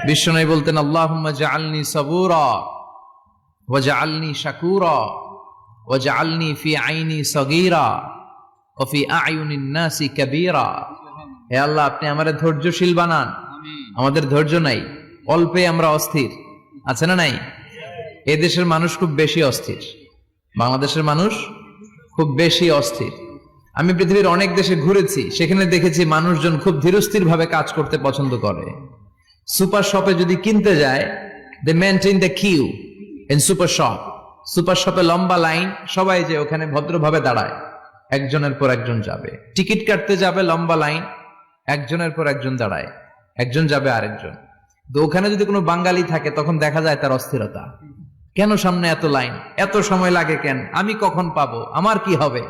বিশ্বনবী বলতেন, আল্লাহুম্মা জাআলনি সাবুরা ওয়া জাআলনি শাকুরা ওয়া জাআলনি ফি আইনি সগীরা ওয়া ফি আয়ুনিন নাসি কাবীরা। হে আল্লাহ, আপনি আমারে ধৈর্যশীল বানান। আমাদের ধৈর্য নাই, অল্পে আমরা অস্থির, আছে না নাই? এই দেশের মানুষ খুব বেশি অস্থির, বাংলাদেশের মানুষ খুব বেশি অস্থির। আমি পৃথিবীর অনেক দেশে ঘুরেছি, সেখানে দেখেছি মানুষজন খুব ধীরস্থির ভাবে কাজ করতে পছন্দ করে। সুপার শপে যদি কিনতে যায়, they maintain the queue in super shop. Super শপে লম্বা লাইন, সবাই যে ওখানে ভদ্রভাবে দাঁড়ায়, একজনের পর একজন যাবে। টিকিট কাটতে যাবে, লম্বা লাইন, একজনের পর একজন দাঁড়ায়, একজন যাবে আরেকজন। তো ওখানে যদি কোনো বাঙালি থাকে, তখন দেখা যায় তার অস্থিরতা। কেন সামনে এত লাইন, এত সময় লাগে কেন, আমি কখন পাবো, আমার কি হবে?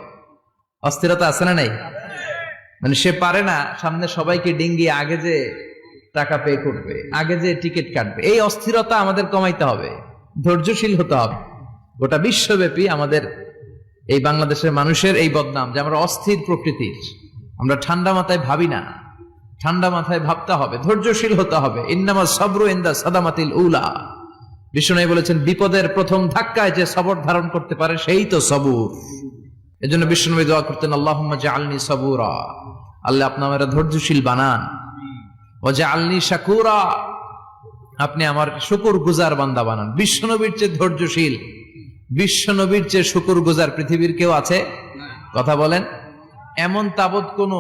অস্থিরতা আছে না নাই? মানে সে পারে না সামনে সবাইকে ডিঙ্গিয়ে আগে যে টাকা পে করবে, আগে যে টিকিট কাটবে। এই অস্থিরতা আমাদের কমাইতে হবে, ধৈর্যশীল হতে হবে। গোটা বিশ্বব্যাপী আমাদের এই বাংলাদেশের মানুষের এই বদনাম যে আমরা অস্থির প্রকৃতির, আমরা ঠান্ডা মাথায় ভাবি না। ঠান্ডা মাথায় ভাবতে হবে, ধৈর্যশীল হতে হবে। ইন্নামা সাবরু ইনদা সাদামাতিল উলা। বিষ্ণু বলেছেন, বিপদের প্রথম ধাক্কায় যে সবর ধারণ করতে পারে সেই তো সবুর। এজন্য বিষ্ণু দোয়া করতেন, আল্লাহুম্মা জাআলনি সাবুরা, আল্লাহ আপনি আমারে ধৈর্যশীল বানান। ওয়া জাআলনি শাকুরা, আপনি আমার শুকরগুজার বান্দা বানান। বিশ্বনবীর চেয়ে ধৈর্যশীল, বিশ্বনবীর চেয়ে শুকরগুজার পৃথিবীর কেউ আছে? কথা বলেন। এমন তাবৎ কোনো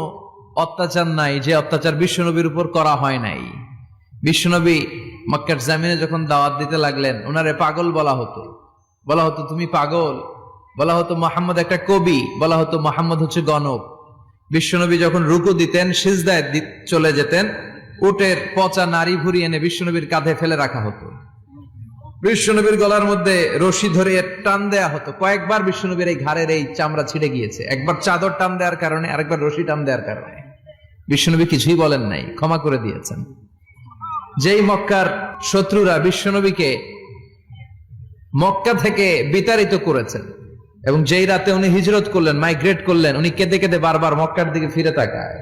অত্যাচার নাই যে অত্যাচার বিশ্বনবীর উপর করা হয় নাই। বিশ্বনবী মক্কার জামিনে যখন দাওয়াত দিতে লাগলেন, ওনারে পাগল বলা হতো, বলা হতো তুমি পাগল, বলা হতো মুহাম্মদ একটা কবি, বলা হতো মুহাম্মদ হচ্ছে গণক। বিশ্বনবী যখন রুকু দিতেন, সিজদায় চলে যেতেন, উটের পচা নারী ভুরি এনে বিশ্বনবীর কাঁধে ফেলে রাখা হতো। বিশ্বনবীর গলার মধ্যে রশি ধরে টান দেয়া হতো। কয়েকবার বিশ্বনবীর এই ঘাড়ের এই চামড়া ছিঁড়ে গিয়েছে, একবার চাদর টান দেওয়ার কারণে, আরেকবার রশি টান দেওয়ার কারণে। বিশ্বনবী কিছুই বলেন নাই, ক্ষমা করে দিয়েছেন। যেই মক্কার শত্রুরা বিশ্বনবীকে মক্কা থেকে বিতাড়িত করেছেন, এবং যেই রাতে উনি হিজরত করলেন, মাইগ্রেট করলেন, উনি কেঁদে কেঁদে বারবার মক্কার দিকে ফিরে তাকায়,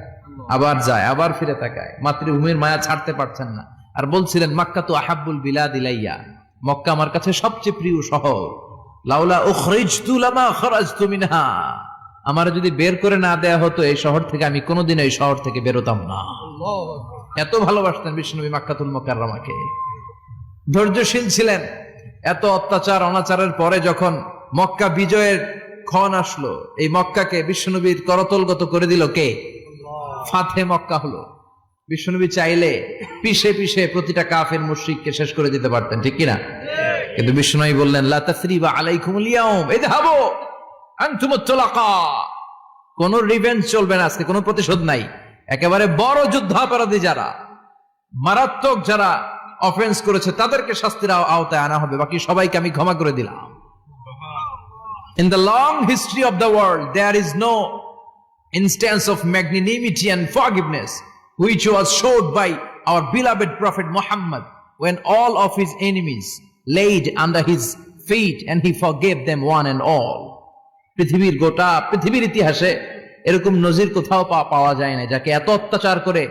আবার যায়, আবার ফিরে তাকায়, মাতৃভূমির মায়া ছাড়তে পারছেন না। আর বলছিলেন, মাক্কা তো আহাব্বুল বিলাদ ইলাইয়া, মক্কা আমার কাছে সবচেয়ে প্রিয় শহর। লাউলা উখরিজতু লামা খরাজতু মিনহা, আমার যদি বের করে না দেয়া হতো এই শহর থেকে, আমি কোনোদিন এই শহর থেকে বেরোতাম না। এত ভালোবাসতেন বিশ্বনবী মক্কাতুল মুকাররমাকে, ধৈর্যশীল ছিলেন। এত অত্যাচার অনাচারের পরে যখন মক্কা বিজয়ের ক্ষণ আসলো, এই মক্কাকে বিশ্বনবীর করতলগত করে দিল কে? ফাতে মক্কা হলো। বিশ্বনবী চাইলে পিষে পিষে প্রতিটা কাফের মুশরিককে শেষ করে দিতে পারতেন, ঠিক কিনা? কিন্তু বিশ্বনবী বললেন, লা তাসরিবা আলাইকুমুল ইয়াউম ইযহাবু আনতুমুত তুলাকা। কোন রিভেঞ্জ চলবে না আজকে, কোনো প্রতিশোধ নাই। একেবারে বড় যুদ্ধাপরাধী যারা, মারাত্মক যারা অফেন্স করেছে, তাদেরকে শাস্তির আওতায় আনা হবে, বাকি সবাইকে আমি ক্ষমা করে দিলাম। In the long history of the world, there is no instance of magnanimity and forgiveness which was showed by our beloved Prophet Muhammad when all of his enemies laid under his feet and he forgave them one and all. পৃথিবীর গোটা পৃথিবীর ইতিহাসে এরকম নজির কোথাও পাওয়া যায় না, যাকে এত অত্যাচার করে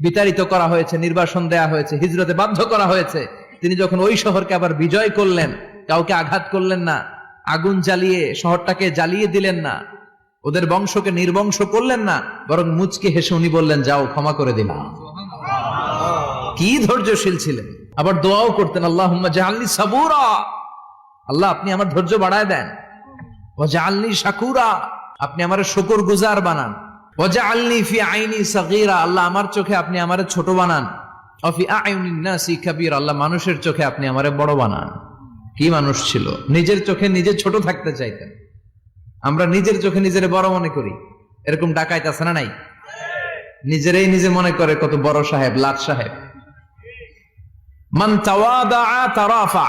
বিতাড়িত করা হয়েছে, নির্বাসন দেয়া হয়েছে, হিজরতে বাধ্য করা হয়েছে। তিনি যখন ওই শহরকে আবার বিজয় করলেন, কাউকে আঘাত করলেন না, আগুন জ্বালিয়ে শহরটাকে জ্বালিয়ে দিলেন না, ওদের বংশকে নির্বংশ করলেন না, বরং মুচকে হেসে উনি বললেন, যাও ক্ষমা করে দিলাম। কি ধৈর্যশীল ছিলেন। আবার দোয়াও করতেন, আল্লাহুম্মা জাআলনি সাবুরা, আল্লাহ আপনি আমার ধৈর্য বাড়ায় দেন। ওয়া জাআলনি শাকুরা, আপনি আমার শুকরগুজার বানান। ওয়া জাআলনি ফি আইনি সগীরা, আল্লাহ আমার চোখে আপনি আমারে ছোট বানান। ওয়া ফি আয়ুনিন নাসি কাবীরা, আল্লাহ মানুষের চোখে আপনি আমারে বড় বানান। কি মানুষ ছিল, নিজের চোখে নিজে ছোট থাকতে চাইতেন। আমরা নিজের চোখে নিজের বড় মনে করি, এরকম ডাকাইত আছে না নাই? নিজেরাই নিজে মনে করে কত বড় সাহেব, লাট সাহেব। মান তাওয়াদা তারাফা,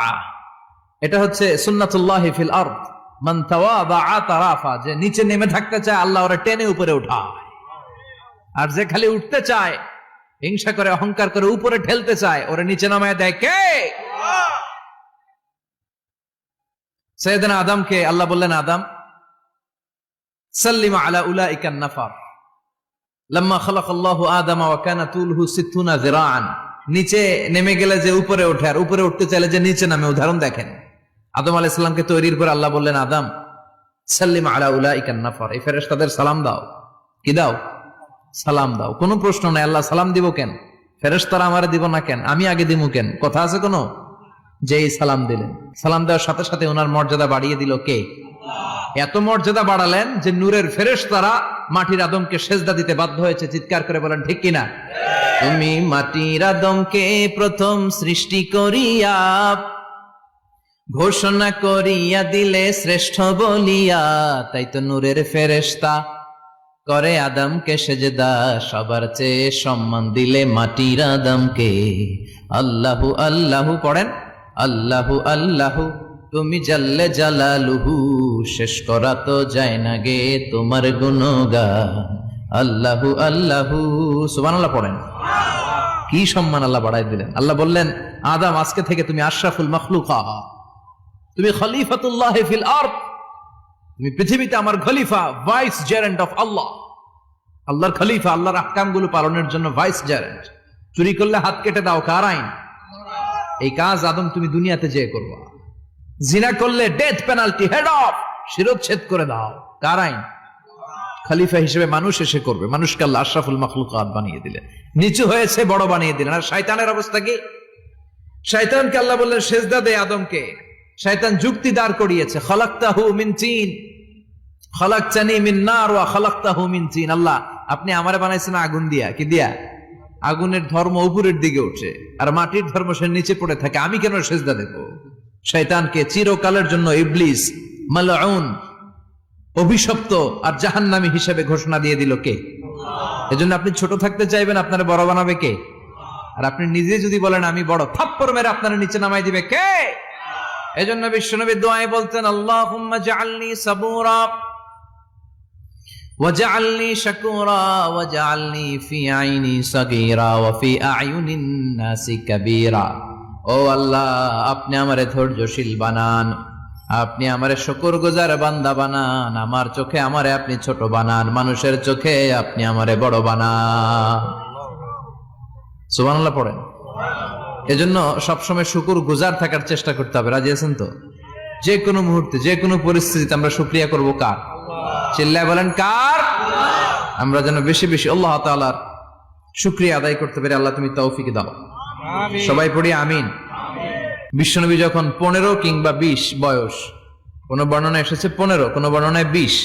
এটা হচ্ছে সুন্নাতুল্লাহি ফিল আরদ। মান তাওয়াদা তারাফা, যে নিচে নেমে থাকতে চায় আল্লাহ ওরে টেনে উপরে উঠায়, আর যে খালি উঠতে চায়, হিংসা করে অহংকার করে উপরে ঠেলতে চায়, ওরে নিচে নামায় দেয় কে? সাইয়েদনা আদমকে আল্লাহ বললেন, আদম সাল্লিম আলা উলাইকান নাফার লাম্মা খালাকাল্লাহু আদামা ওয়া কানা তুলহু 60 যিরাআন নিচে নেমে গেলে যে উপরে ওঠে, আর উপরে উঠতে চাইলে যে নিচে নামে। উদাহরণ দেখেন, আদম আলাইহিস সালামকে তৈরির পর আল্লাহ বললেন, আদম সাল্লিম আলা উলাইকান নাফার, এই ফেরেশতাদের সালাম দাও। কি দাও? সালাম দাও। কোনো প্রশ্ন নাই, আল্লাহ সালাম দিব কেন? ফেরেশতারা আমারে দিব না কেন? আমি আগে দিব কেন? কথা আছে কোনো? যেই সালাম দিলেন, সালাম দেওয়ার সাথে সাথে ওনার মর্যাদা বাড়িয়ে দিল কে? এত মর্যাদা বাড়ালেন যে নূরের ফেরেশতারা মাটির আদমকে সেজদা দিতে বাধ্য হয়েছে। চিৎকার করে বলেন ঠিক কিনা? তুমি মাটির আদমকে প্রথম সৃষ্টি করিয়া ঘোষণা করিয়া দিলে শ্রেষ্ঠ বলিয়া, তাই তো নূরের ফেরেশতা করে আদমকে সেজদা। সবার চেয়ে সম্মান দিলে মাটির আদমকে। আল্লাহু আল্লাহু পড়েন, আল্লাহু আল্লাহু তুমি জাল্লে জালালুহু, শেষ করা তো যায় না গে তোমার গুণগান। আল্লাহু আল্লাহু, সুবহানাল্লাহ পড়েন। কি সম্মান আল্লাহ বাড়াই দিলেন। আল্লাহ বললেন, আদম আজকে থেকে তুমি আশরাফুল মাখলুকাত, তুমি খলিফাতুল্লাহ ফিল আরদ, তুমি পৃথিবীতে আমার খলিফা, ভাইস জেরেন্ট অফ আল্লাহ। আল্লাহর খলিফা, আল্লাহর আহকামগুলো পালনের জন্য ভাইস জেরেন্ট। চুরি করলে হাত কেটে দাও, কার আইন? এই কাজ আদম তুমি দুনিয়াতে যেয়ে করবা। জিনা করলে ডেথ পেনাল্টি, হেড অফ, শিরোচ্ছেদ করে দাও, কার আইন? খলিফা হিসেবে মানুষ এসে করবে। মানুষকে আল্লাহ আশরাফুল মাখলুকাত বানিয়ে দিলেন, নিচু হয়েছে বড় বানিয়ে দিলেন। আর শয়তানের অবস্থা কি? শয়তানকে আল্লাহ বললেন সেজদা দে আদমকে। শয়তান যুক্তি দাঁড় করিয়েছে, খালাকতাহু মিন তিন, খালাকতানি মিন নার ওয়া খালাকতাহু মিন তিন। আল্লাহ আপনি আমারে বানাইছেন আগুন দিয়া। কি দিয়া? আগুনের ধর্ম উপরের দিকে উঠে, আর মাটির ধর্ম সে নিচে পড়ে থাকে, আমি কেন সেজদা দেব? শয়তানকে চিরকালের জন্য ইবলিস মালউন, অভিশপ্ত আর জাহান্নামী হিসেবে ঘোষণা দিয়ে দিল কে? এজন্য আপনি ছোট থাকতে চাইবেন, আপনারা বড় বানাবে কে? আর আপনি নিজে যদি বলেন আমি বড়, থাপ্পড় মেরে আপনারা নিচে নামাই দিবে কে? এজন্য বিশ্বনবী দোয়ায় বলতেন, আল্লাহুম্মা জাআলনি সাবুরা ওয়াজআলনি শাকুরা ওয়াজআলনি ফি আইনি সাগীরা ওয়া ফি আ'য়ুনিন নাসি কাবীরা। ও আল্লাহ, আপনি আমারে ধৈর্যশীল বানান, আপনি আমারে শুকরগুজার বান্দা বানান, আমার চোখে আমারে আপনি ছোট বানান, মানুষের চোখে আপনি আমারে বড় বানান। সুবহানাল্লাহ পড়েন। এজন্য সবসময় শুকরগুজার থাকার চেষ্টা করতে হবে। রাজি আছেন তো? যে কোনো মুহূর্তে, যে কোনো পরিস্থিতিতে আমরা শুকরিয়া করব কার? চিল্লায় বলেন কার? আমরা যেন বেশি বেশি আল্লাহ তাআলার শুকরিয়া আদায় করতে পারি। আল্লাহ তুমি তৌফিক দাও। সবাই পড়ি আমিন। বিশ্বনবী যখন 15 কিংবা 20 বয়স, কোন বর্ণনা এসেছে 15, কোন বর্ণনায় 20,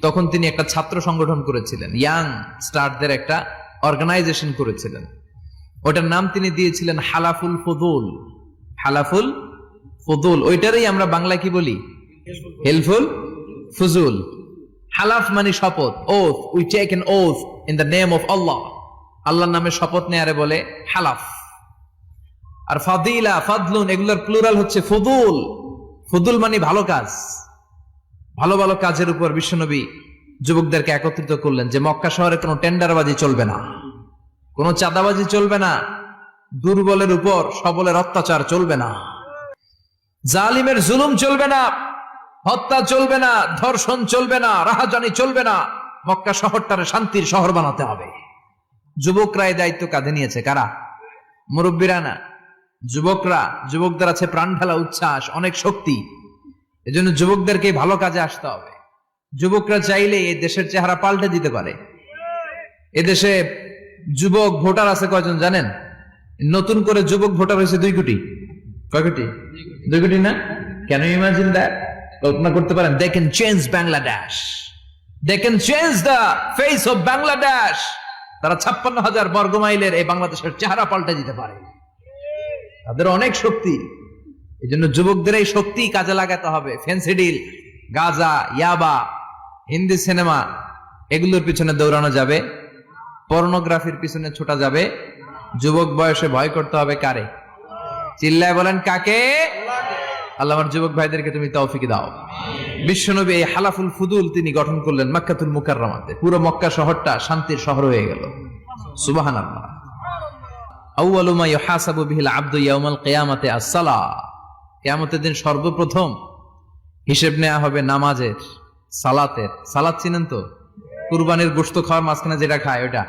তখন তিনি একটা ছাত্র সংগঠন করেছিলেন, ইয়াং স্টারদের একটা অর্গানাইজেশন করেছিলেন। ওটার নাম তিনি দিয়েছিলেন হালাফুল ফুদুল। হালাফুল ফুদুল, ওইটারই আমরা বাংলা কি বলি? হেলফুল ফুজুল। হালাফ মানে শপথ, oath, we take an oath in the name of Allah. আল্লাহর নামে শপথ নেয়ারে বলে হালাফ। আর ফাদিলা, ফাদলুন, এগুলোর প্লুরাল হচ্ছে ফুদুল। ফুদুল মানে ভালো কাজ। ভালো ভালো কাজের উপর বিশ্বনবী যুবকদেরকে একত্রিত করলেন যে মক্কা শহরে কোনো টেন্ডারবাজি চলবে না, কোনো চাঁদাবাজি চলবে না, দুর্বলের উপর সবলের অত্যাচার চলবে না, জালিমের জুলুম চলবে না, হত্যা চলবে না, ধর্ষণ চলবে না, রাহাজানি চলবে না। মক্কা শহরটারে শান্তির শহর বানাতে হবে। যুবকরা এই দায়িত্ব কাঁধে নিয়েছে। কারা? মুরব্বীরা না, যুবকরা। যুবকদের আছে প্রাণ ঢালা উচ্ছ্বাস, অনেক শক্তি। এজন্য যুবকদেরকে ভালো কাজে আসতে হবে। যুবকরা চাইলে এই দেশের চেহারা পাল্টে দিতে পারে। এদেশে যুবক ভোটার আছে কয়জন জানেন? নতুন করে যুবক ভোটার হয়েছে 2 কোটি। কয় কোটি? 2 কোটি না? Can you imagine that? কল্পনা করতে পারেন? They can change Bangladesh, they can change the face of Bangladesh. তারা 56,000 বর্গ মাইলের এই বাংলাদেশের চেহারা পাল্টে দিতে পারে। তাদের অনেক শক্তি। এই জন্য যুবকদের এই শক্তি কাজে লাগাতে হবে। ফেন্সিডিল, গাঁজা, ইয়াবা, হিন্দি সিনেমা, এগুলোর পিছনে দৌড়ানো যাবে? পর্নোগ্রাফির পিছনে ছোটা যাবে? যুবক বয়সে ভয় করতে হবে কারে? চিল্লায় বলেন কাকে? আল্লাহ আমার যুবক ভাইদেরকে তুমি তৌফিক দাও। বিশ্বনবী এই হালাফুল ফুদুল তিনি গঠন করলেন মক্কাতুল মুকাররমাতে। পুরো মক্কা শহরটা শান্তির শহর হয়ে গেল। সুবহানাল্লাহ। আউয়ালু মা ইউহাসাবু বিহিল আবদু ইয়াউমাল কিয়ামাতি আস-সালাহ। কিয়ামতের দিন সর্বপ্রথম হিসেব নেওয়া হবে নামাজের, সালাতের। সালাত চিনেন তো? কুরবানির গোশত খাওয়ার মাঝখানে যেটা খায় ওটা,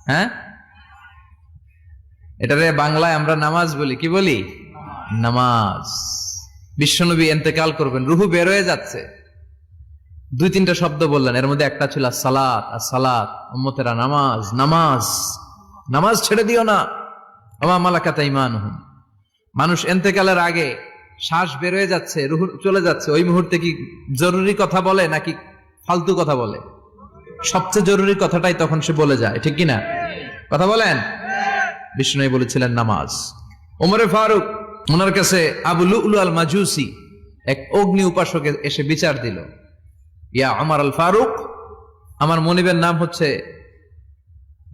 হ্যাঁ? এটারে বাংলায় আমরা নামাজ বলি, কি বলি? নামাজ। বিশ্বনবী ইন্তেকাল করবেন, রুহু বের হয়ে যাচ্ছে, 2-3টা শব্দ বললেন, এর মধ্যে একটা ছিল সালাত। আর সালাত, উম্মতেরা নামাজ, নামাজ, নামাজ ছেড়ে দিও না। ওমা মালাকাত আইমানুহুম। মানুষ ইন্তেকালের আগে শ্বাস বের হয়ে যাচ্ছে, রুহু চলে যাচ্ছে, ওই মুহূর্তে কি জরুরি কথা বলে নাকি ফালতু কথা বলে? সবচেয়ে জরুরি কথাটাই তখন সে বলে যায়, ঠিক কিনা? কথা বলেন। বিষ্ণু বলেছিলেন নামাজ। ওমরে ফারুক, ওনার কাছে আবু লুলু আল মাজুসি, এক অগ্নি উপাসক এসে বিচার দিল, ইয়া ওমর আল ফারুক, আমার মনিবের নাম হচ্ছে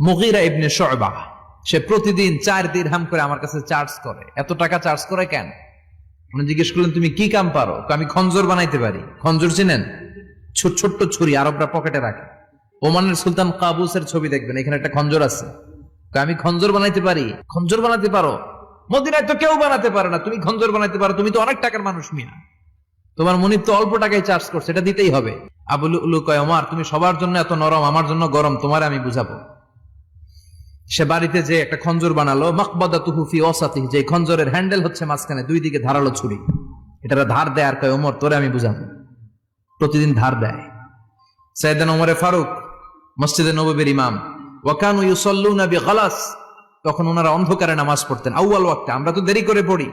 মুগীরা ইবনে শুয়বা, সে প্রতিদিন 4 দিরহাম করে আমার কাছে চার্জ করে। এত টাকা চার্জ করে কেন? উনি জিজ্ঞেস করলেন, তুমি কি কাম পারো? আমি খঞ্জর বানাইতে পারি। খঞ্জর চিনেন? ছোট ছোট্ট ছুরি, আরবরা পকেটে রাখে। ওমানের সুলতান কাবুসের ছবি দেখবেন, এখানে একটা খঞ্জর আছে। আমি খঞ্জর বানাইতে পারি। খঞ্জর বানাতে পারো? মদিনায় তো কেউ বানাতে পারে না, তুমি খঞ্জর বানাইতে পারো? তুমি তো অনেক টাকার মানুষ মিয়া, তোমার মনিব তো অল্প টাকায় চার্জ করছে, এটা দিতেই হবে। আবু লুলু কয়, ওমর তুমি সবার জন্য এত নরম, আমার জন্য গরম, তোমার আমি বুঝাবো। সে বাড়িতে যে একটা খঞ্জর বানালো, মাকবাদাতুহু ফি ওয়াসাতিহি, যে খঞ্জরের হ্যান্ডেল হচ্ছে মাঝখানে, 2 দিকে ধারালো ছুরি, এটার ধার দেয়। আর কয়, ওমর তোরে আমি বুঝাবো। প্রতিদিন ধার দেয়। সাইয়েদনা ওমরে ফারুক মসজিদে নববীর ইমাম, ওয়া কানু ইউসাল্লুনা বিগালাস, তখন ওনারা অন্ধকারে নামাজ পড়তেন আউয়াল ওয়াক্তে। আমরা তো দেরি করে পড়ি,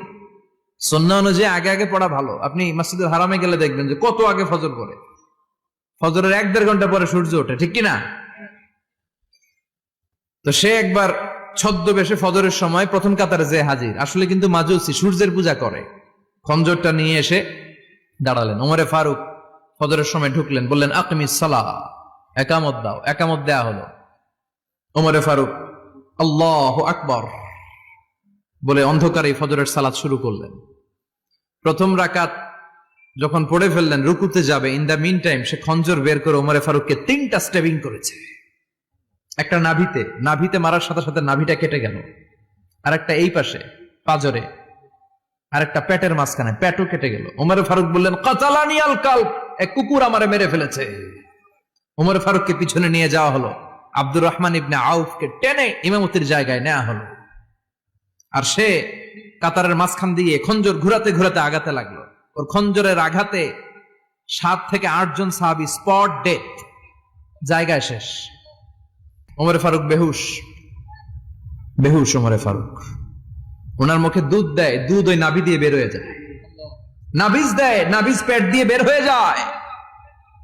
সুন্নাহ অনুযায়ী আগে আগে পড়া ভালো। আপনি মসজিদুল হারামে গেলে দেখবেন যে কত আগে ফজর পড়ে, ফজরের 1-1.5 ঘন্টা পরে সূর্য ওঠে, ঠিক কিনা? তো সে একবার ছদ্মবেশে ফজরের সময় প্রথম কাতারে যে হাজির, আসলে কিন্তু মাজুসি, সূর্যের পূজা করে। খঞ্জরটা নিয়ে এসে দাঁড়ালেন। ওমরে ফারুক ফজরের সময় ঢুকলেন, বললেন আকিমিস সালাহ, একামত দাও। একামত দেয়া হলো। ওমরে ফারুক আল্লাহু আকবার বলে অন্ধকারে ফজরের সালাত শুরু করলেন। প্রথম রাকাত যখন পড়ে ফেললেন, রুকুতে যাবে, ইন দা মিন টাইম সে খঞ্জর বের করে ওমরে ফারুককে 3টা স্টেবিং করেছে। একটা নাভিতে, নাভিতে মারার সাথে সাথে নাভিটা কেটে গেল। আর একটা এই পাশে পাজরে, আর একটা পেটের মাঝখানে, পেটও কেটে গেল। ওমরে ফারুক বললেন, কাতালানি আল কালব, এক কুকুর আমারে মেরে ফেলেছে। ওমরে ফারুককে পিছনে নিয়ে যাওয়া হলো। আব্দুর রহমান ইবনে আউফকে টেনে ইমামতির জায়গায় নেওয়া হলো। আর সে কাতারের মাঝখান দিয়ে খঞ্জর ঘুরাতে ঘুরাতে আগাতে লাগলো। ওর খঞ্জরের আঘাতে 7 থেকে 8 জন সাহাবী স্পট ডেথ, জায়গায় শেষ। ওমরে ফারুক বেহুশ, বেহুশ ওমরে ফারুক। ওনার মুখে দুধ দেয়, দুধ ওই নাভি দিয়ে বের হয়ে যায়। নাভিজ দেয়, নাভিজ পেট দিয়ে বের হয়ে যায়।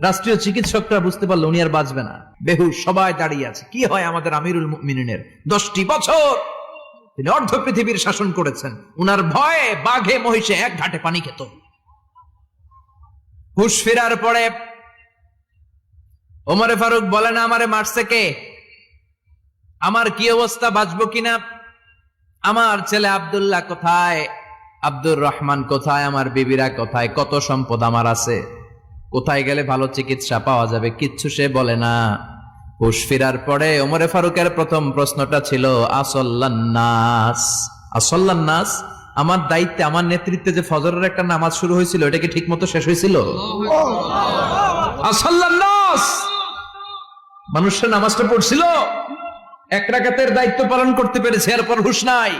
রাষ্ট্রীয় চিকিৎসকরা বুঝতে পারলো উনি আর বাঁচবে না, বেহুশ। সবাই দাঁড়িয়ে আছে। কি হয় আমাদের আমিরুল মুমিনিনের, 10টি বছর তিনি অর্ধ পৃথিবীর শাসন করেছেন, উনার ভয়ে বাঘে মহিষে এক ঘাটে পানি খেত। হুশ ফেরার পরে ওমরে ফারুক বলেন, আমারে মারছে কে? আমার কি অবস্থা, বাঁচবো কিনা? আমার ছেলে আব্দুল্লাহ কোথায়? আব্দুর রহমান কোথায়? আমার বিবিরা কোথায়? কত সম্পদ আমার আছে, কোথায় গেলে ভালো চিকিৎসা পাওয়া যাবে? কিচ্ছু সে বলে না। হুশ ফেরার পরে ওমরে ফারুকের প্রথম প্রশ্নটা ছিল, আসল্লান্নাস, আসল্লান্নাস, আমার দায়িত্বে, আমার নেতৃত্বে যে ফজরের একটা নামাজ শুরু হয়েছিল, এটা কি ঠিক মতো শেষ হয়েছিল? আসল্লান্নাস, মানুষের নামাজটা পড়ছিল, 1 রাকাতের দায়িত্ব পালন করতে পেরেছে, এরপর হুশ নাই।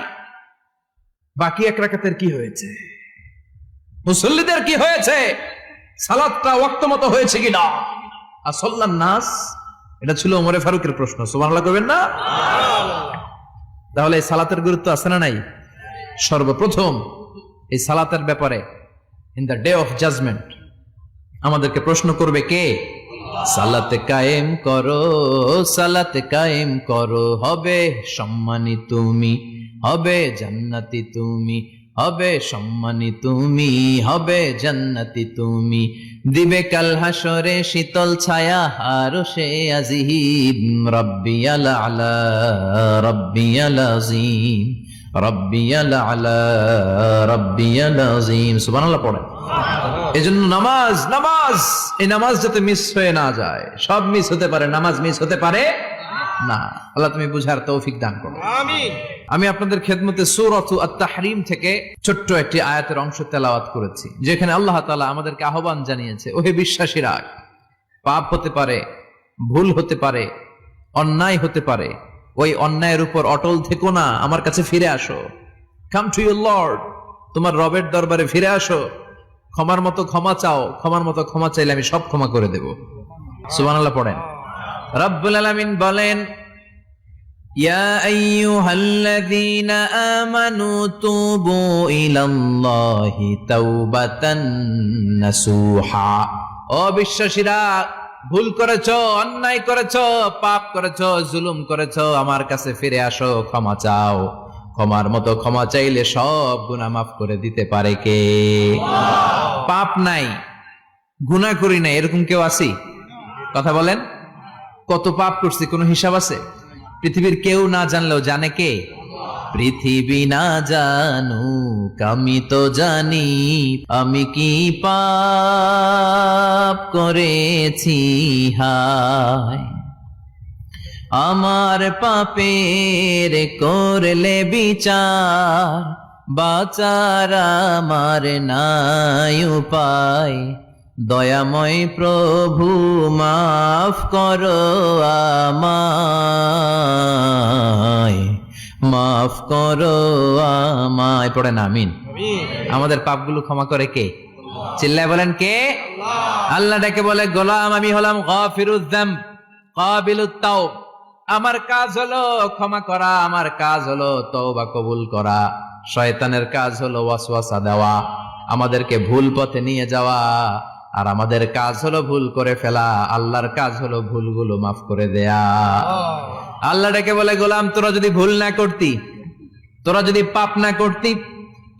বাকি 1 রাকাতের কি হয়েছে? মুসল্লিদের কি হয়েছে? সালাতটা ওয়াক্ত মতো হয়েছে কিনা? আসল্লান্নাস, এটা ছিল ওমরে ফারুকের প্রশ্ন। সুবহানাল্লাহ কইবেন না? তাহলে এই সালাতের গুরুত্ব আছে না নাই? সর্বপ্রথম এই সালাতের ব্যাপারে in the day of judgement আমাদেরকে প্রশ্ন করবে কে? সালাতে কায়েম করো, সালাতে কায়েম করো, হবে সম্মানী তুমি, হবে জান্নাতি তুমি, হবে সম্মানী তুমি, হবে জান্নাতি তুমি, দিবে কাল হাসরে শীতল ছায়া আরশে আজিম, রব্বিয়াল আলা, রব্বিয়াল আযীম, রব্বিয়াল আলা, রব্বিয়াল আযীম। সুবহানাল্লাহ পড়ে। এজন্য নামাজ, নামাজ, এই নামাজ যাতে মিস হয়ে না যায়। সব মিস হতে পারে, নামাজ মিস হতে পারে না। আল্লাহ তুমি বুঝার তৌফিক দান করো, আমিন। আমি আপনাদের খেদমতে সূরাতু আত-তাহরীম থেকে ছোট্ট একটি আয়াতের অংশ তেলাওয়াত করেছি, যেখানে আল্লাহ তাআলা আমাদেরকে আহ্বান জানিয়েছে, ওহে বিশ্বাসীরা, পাপ হতে পারে, ভুল হতে পারে, অন্যায় হতে পারে, ওই অন্যায়ের উপর অটল থেকো না, আমার কাছে ফিরে আসো। কাম টু ইউর লর্ড, তোমার রবের দরবারে ফিরে আসো, ক্ষমার মতো ক্ষমা চাও, ক্ষমার মতো ক্ষমা চাইলে আমি সব ক্ষমা করে দেব। সুবহানাল্লাহ পড়েন। রব্বুল আলামিন বলেন, ইয়া আইয়ুহাল্লাযীনা আমানু তুবু ইলাল্লাহি তাওবাতান নাসুহা। ও বিশ্বাসীরা, ভুল করেছো, অন্যায় করেছো, পাপ করেছো, জুলুম করেছো, আমার কাছে ফিরে আসো, ক্ষমা চাও। ক্ষমার মতো ক্ষমা চাইলে সব গুনাহ মাফ করে দিতে পারে কে? পাপ নাই, গুনাহ করি নাই, এরকম কেউ আছি? কথা বলেন। কত পাপ করছি কোনো হিসাব আছে? পৃথিবীর কেউ না জানলেও জানে কে? পৃথিবী না জানুক আমি তো জানি, আমি কি পাপ করেছি হায়। আমার পাপের করলে বিচার, বাঁচার আমার নাই উপায়। দয়াময় প্রভু মাফ করো আমায়, মাফ করো আমায়। পড়েন আমিন। আমাদের পাপগুলো ক্ষমা করে কে? চিল্লায় বলেন কে? আল্লাহ ডেকে বলে, গোলাম আমি হলাম গাফিরুয যামব কাবিলুত তাওব। আমার কাজ হলো ক্ষমা করা, আমার কাজ হলো তওবা কবুল করা। শয়তানের কাজ হলো ওয়াসওয়াসা দেওয়া, আমাদেরকে ভুল পথে নিয়ে যাওয়া। আর আমাদের কাজ হলো ভুল করে ফেলা, আল্লাহর কাজ হলো ভুলগুলো মাফ করে দেয়া। আল্লাহ ডেকে বলে, গোলাম তোরা যদি ভুল না করতি, তোরা যদি পাপ না করতি,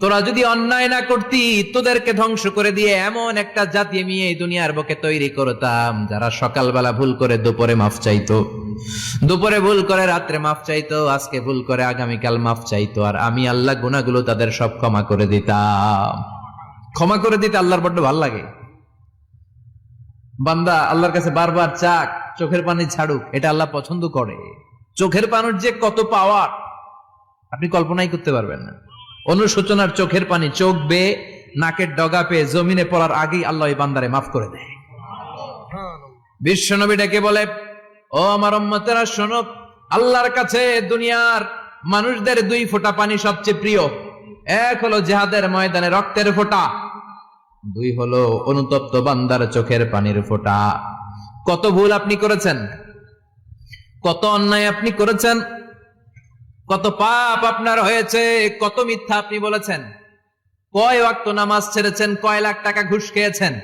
তোরা যদি অন্যায় না করতি, তোদেরকে ধ্বংস করে দিয়ে এমন একটা জাতি আমি এই দুনিয়ার বুকে তৈরি করতাম যারা সকালবেলা ভুল করে দুপুরে মাফ চাইতো, দুপুরে ভুল করে রাত্রে মাফ চাইতো, আজকে ভুল করে আগামীকাল মাফ চাইতো। আর আমি আল্লাহ গুনাহগুলো তাদের সব ক্ষমা করে দিতাম। ক্ষমা করে দিতে আল্লাহর বড্ড ভালো লাগে। বান্দা আল্লাহর কাছে বারবার চাক, চোখের পানি ছাড়ুক, এটা আল্লাহ পছন্দ করে। চোখের পানির যে কত পাওয়ার আপনি কল্পনাই করতে পারবেন না। অনুশোচনার চোখের পানি চোখ বেয়ে নাকের ডগা পেয়ে জমিনে পড়ার আগেই আল্লাহ এই বান্দারে মাফ করে দেয়। বিশ্বনবী ডেকে বলে, ও আমার উম্মতেরা শোনো, আল্লাহর কাছে দুনিয়ার মানুষদের দুই ফোঁটা পানি সবচেয়ে প্রিয়। এক হলো জিহাদের ময়দানে রক্তের ফোঁটা, দুই হলো অনুতপ্ত বান্দার চোখের পানির ফোঁটা। কত ভুল আপনি করেছেন, কত অন্যায় আপনি করেছেন, কত পাপ আপনার হয়েছে, কত মিথ্যা আপনি বলেছেন, কয় ওয়াক্ত নামাজ ছেড়েছেন, কয় লাখ টাকা ঘুষ খেয়েছেন,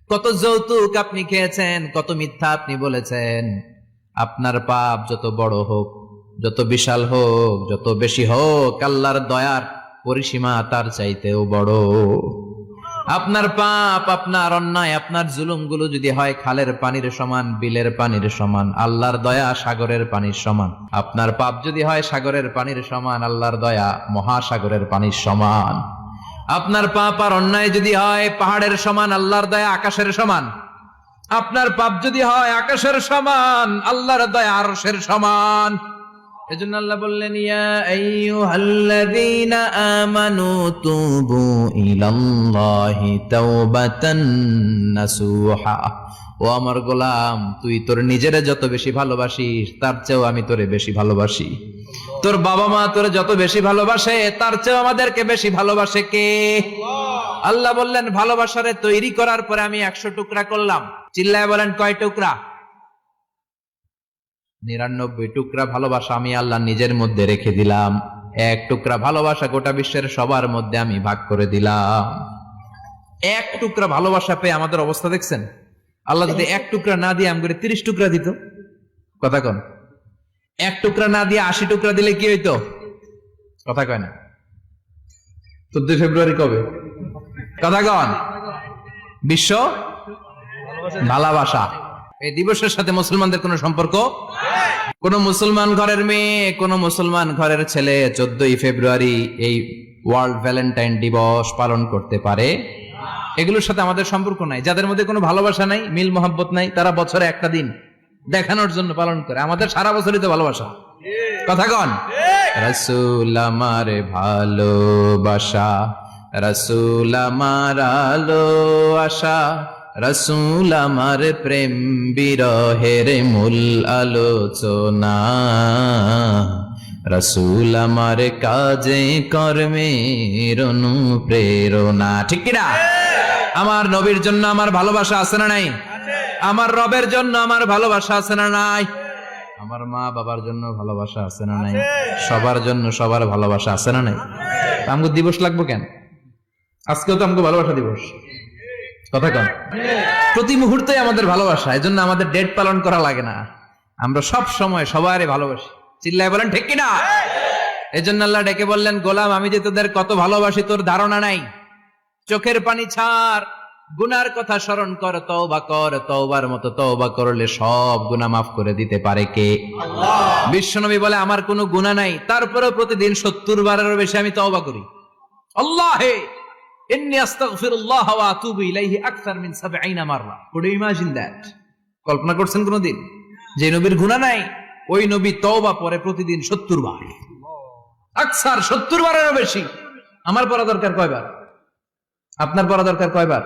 কত যৌতুক আপনি খেয়েছেন, কত মিথ্যা আপনি বলেছেন। আপনার পাপ যত বড় হোক, যত বিশাল হোক, যত বেশি হোক, আল্লাহর দয়ার পরিসীমা তার চাইতেও বড়। আপনার পাপ, আপনার অন্যায়, আপনার জুলুমগুলো যদি হয় খালের পানির সমান, বিলের পানির সমান, আল্লাহর দয়া সাগরের পানির সমান। আপনার পাপ যদি হয় সাগরের পানির সমান, আল্লাহর দয়া মহাসাগরের পানির সমান। আপনার পাপ আর অন্যায় যদি হয় পাহাড়ের সমান, আল্লাহর দয়া আকাশের সমান। আপনার পাপ যদি হয় আকাশের সমান, আল্লাহর দয়া আরশের সমান। এজন্য আল্লাহ বললেন, ইয়া আইয়ুহাল্লাযীনা আমানু তুবু ইলাল্লাহি তাওবাতান নাসুহা। ও আমার গোলাম, তুই তোর নিজেরে যত বেশি ভালোবাসিস তার চেয়েও আমি তোরে বেশি ভালোবাসি। তোর বাবা মা তোরে যত বেশি ভালোবাসে তার চেয়েও আমাদেরকে বেশি ভালোবাসে কে? আল্লাহ বললেন, ভালোবাসারে তৈরি করার পরে আমি 100 টুকরা করলাম। চিল্লায় বলেন কয় টুকরা? 99 টুকরা ভালোবাসা আমি আল্লাহ নিজের মধ্যে রেখে দিলাম। 1 টুকরা ভালোবাসা গোটা বিশ্বের সবার মধ্যে আমি ভাগ করে দিলাম। 1 টুকরা ভালোবাসা পেয়ে আমাদের অবস্থা দেখছেন? আল্লাহ যদি 1 টুকরা না দিয়ে আমাদের 30 টুকরা দিত, কথা কন। 1 টুকরা না দিয়ে 80 টুকরা দিলে কি হইতো? কথা কয় না। 14 ফেব্রুয়ারি কবে? কথা কন। বিশ্ব ভালোবাসা এই দিবসের সাথে মুসলমানদের কোন সম্পর্ক? কোন মুসলমান ঘরের মেয়ে, কোন মুসলমান ঘরের ছেলে 14 ফেব্রুয়ারি এই ওয়ার্ল্ড ভ্যালেন্টাইন দিবস পালন করতে পারে? এগুলোর সাথে আমাদের সম্পর্ক নাই। যাদের মধ্যে কোনো ভালোবাসা নাই, মিল মোহাব্বত নাই, তারা বছরে একটা দিন দেখানোর জন্য পালন করে। আমাদের সারা বছরই তো ভালোবাসা। কথা কন। রাসূল আমার ভালোবাসা, রাসূল আমার আলো আশা, রাসূল আমার প্রেম বিরহের মূল আলোচনা, রাসূল আমার কাজে কর্মের অনুপ্রেরণা। ঠিক কিনা? আমার নবীর জন্য আমার ভালোবাসা আছে না নাই? আমার রবের জন্য আমার ভালোবাসা আছে না নাই? আমার মা বাবার জন্য ভালোবাসা আছে না নাই? সবার জন্য সবার ভালোবাসা আছে না নাই? আমগো দিবস লাগবো কেন? আজকেও তো আমগো ভালোবাসা দিবস, কথা কন। প্রতি মুহূর্তে আমাদের ভালোবাসা, এজন্য আমাদের ডেট পালন করা লাগে না। আমরা সব সময় সবারই ভালোবাসি। চিল্লায় বলেন ঠিক কিনা? এজন্য আল্লাহ ডেকে বললেন, গোলাম আমি যে তোদের কত ভালোবাসি তোর ধারণা নাই। চোখের পানি ছাড়, গুনার কথা স্মরণ কর, তওবা কর। তওবার মতো তওবা করলে সব গুনাহ মাফ করে দিতে পারে কে? আল্লাহ। বিশ্বনবী বলে আমার কোনো গুনাহ নাই, তারপরেও প্রতিদিন 70 বারেরও বেশি আমি তওবা করি। আল্লাহে ইন্নী আস্তাগফিরুল্লাহ ওয়া আতুবু ইলাইহি আকসার মিন 70 মাররা। Could you imagine that? কল্পনা করছেন কোনদিন যে নবীর গুনাহ নাই, ওই নবী তওবা পড়ে প্রতিদিন 70 বার, আকসার 70 বারেরও বেশি। আমার পড়া দরকার কয়বার? আপনার পড়া দরকার কয়বার?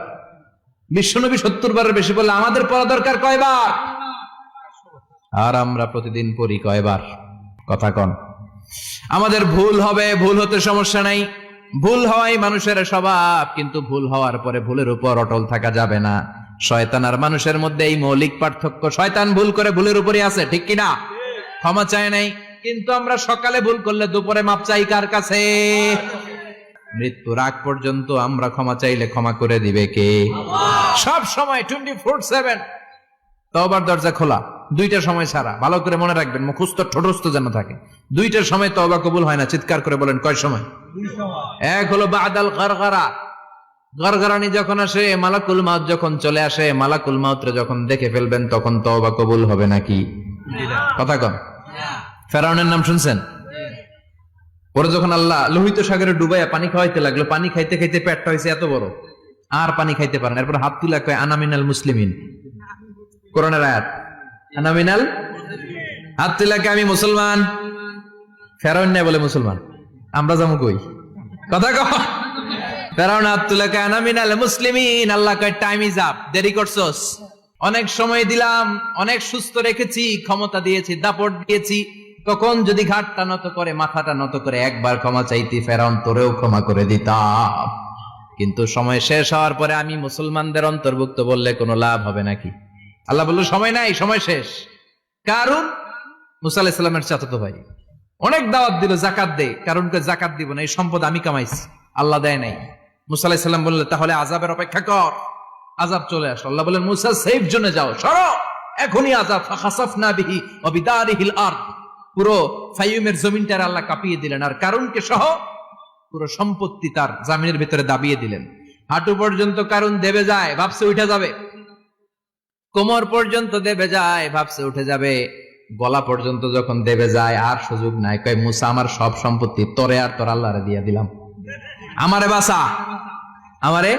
বিশ্বনবী 70 বারের বেশি বললে আমাদের পড়া দরকার কয়বার? আর আমরা প্রতিদিন পড়ি কয়বার? কথা কন। আমাদের ভুল হবে, ভুল হতে সমস্যা নাই, ভুল হওয়াই মানুষের স্বভাব, কিন্তু ভুল হওয়ার পরে ভুলের উপর অটল থাকা যাবে না। শয়তান আর মানুষের মধ্যে এই মৌলিক পার্থক্য। শয়তান ভুল করে ভুলের উপরই আছে, ঠিক কিনা? ক্ষমা চায় নাই, কিন্তু আমরা সকালে ভুল করলে দুপুরে মাপ চাই কার কাছে? মৃত্যুর আগ পর্যন্ত আমরা ক্ষমা চাইলে ক্ষমা করে দিবে কে? সব সময় 24/7 তওবার দরজা খোলা, দুইটা সময় ছাড়া। ভালো করে মনে রাখবেন, মুখস্থ ঠোঁটস্থ যেন থাকে। দুইটার সময় তওবা কবুল হয় না। চিৎকার করে বলেন কয় সময়? এক হলো বাদাল গারগারা, গারগারানি যখন আসে, মালাকুল মাউত যখন চলে আসে, মালাকুল মাউতরে যখন দেখে ফেলবেন তখন তওবা কবুল হবে নাকি? কথা কন। ফেরাউনের নাম শুনছেন? ওরা যখন আল্লাহ লোহিত সাগরে ডুবাইয়া পানি খাওয়াইতে লাগলো, পানি খাইতে খাইতে পেটটা হয়েছে এত বড়, আর পানি খাইতে পারেন। এরপর হাত তুলে কয় আনা মিনাল মুসলিমিন। কোরআনের আয়াত, আনা মিনাল, হাত তুলে কয় আমি মুসলমান। ফেরাউন না বলে মুসলমান, আমরা যাবো কই? কথা কও। ফেরাউন হাত তুলে কয় আনা মিনাল মুসলিমিন। আল্লাহ কয় টাইম ইজ আপ, দেরি করছস। অনেক সময় দিলাম, অনেক সুস্থ রেখেছি, ক্ষমতা দিয়েছি, দাপট দিয়েছি। তখন যদি ঘাটটা নত করে, মাথাটা নত করে একবার ক্ষমা চাইতি, ফেরাউন তোরেও ক্ষমা করে দিতাম। কিন্তু সময় শেষ হওয়ার পরে আমি মুসলমানদের অন্তর্ভুক্ত বললে কোনো লাভ হবে নাকি? আল্লাহ বলল সময় নাই, সময় শেষ। কারণ মুসা আলাইহিস সালামের চাচাতো ভাই অনেক দাওয়াত দিল, জাকাত দে। কারণকে জাকাত দিব না, এই সম্পদ আমি কামাইছি, আল্লাহ দেয় নাই। মুসা আলাইহিস সালাম বললেন তাহলে আযাবের অপেক্ষা কর। আযাব চলে আসলো। আল্লাহ বলেন মুসা সেফ জোনে যাও, সরো, এখনই আযাব। ফাখাসাফনা বিহি ওয়া বিদারিহিল আরদ। পুরো ফাইয়ুমের জমিনটার আল্লাহ কাঁপিয়ে দিলেন, আর কারুনকে সহ পুরো সম্পত্তি তার জামিনের ভিতরে দাবিয়ে দিলেন। হাঁটু পর্যন্ত কারুন দেবে যায়, ভাবছে উঠে যাবে। কোমর পর্যন্ত দেবে যায়, ভাবছে উঠে যাবে। গলা পর্যন্ত যখন দেবে যায় আর সুযোগ নাই। কয় মুসা আমার সব সম্পত্তি তোরে আর তোর আল্লাহরে দিয়ে দিলাম, আমারে বাঁচা, আমারে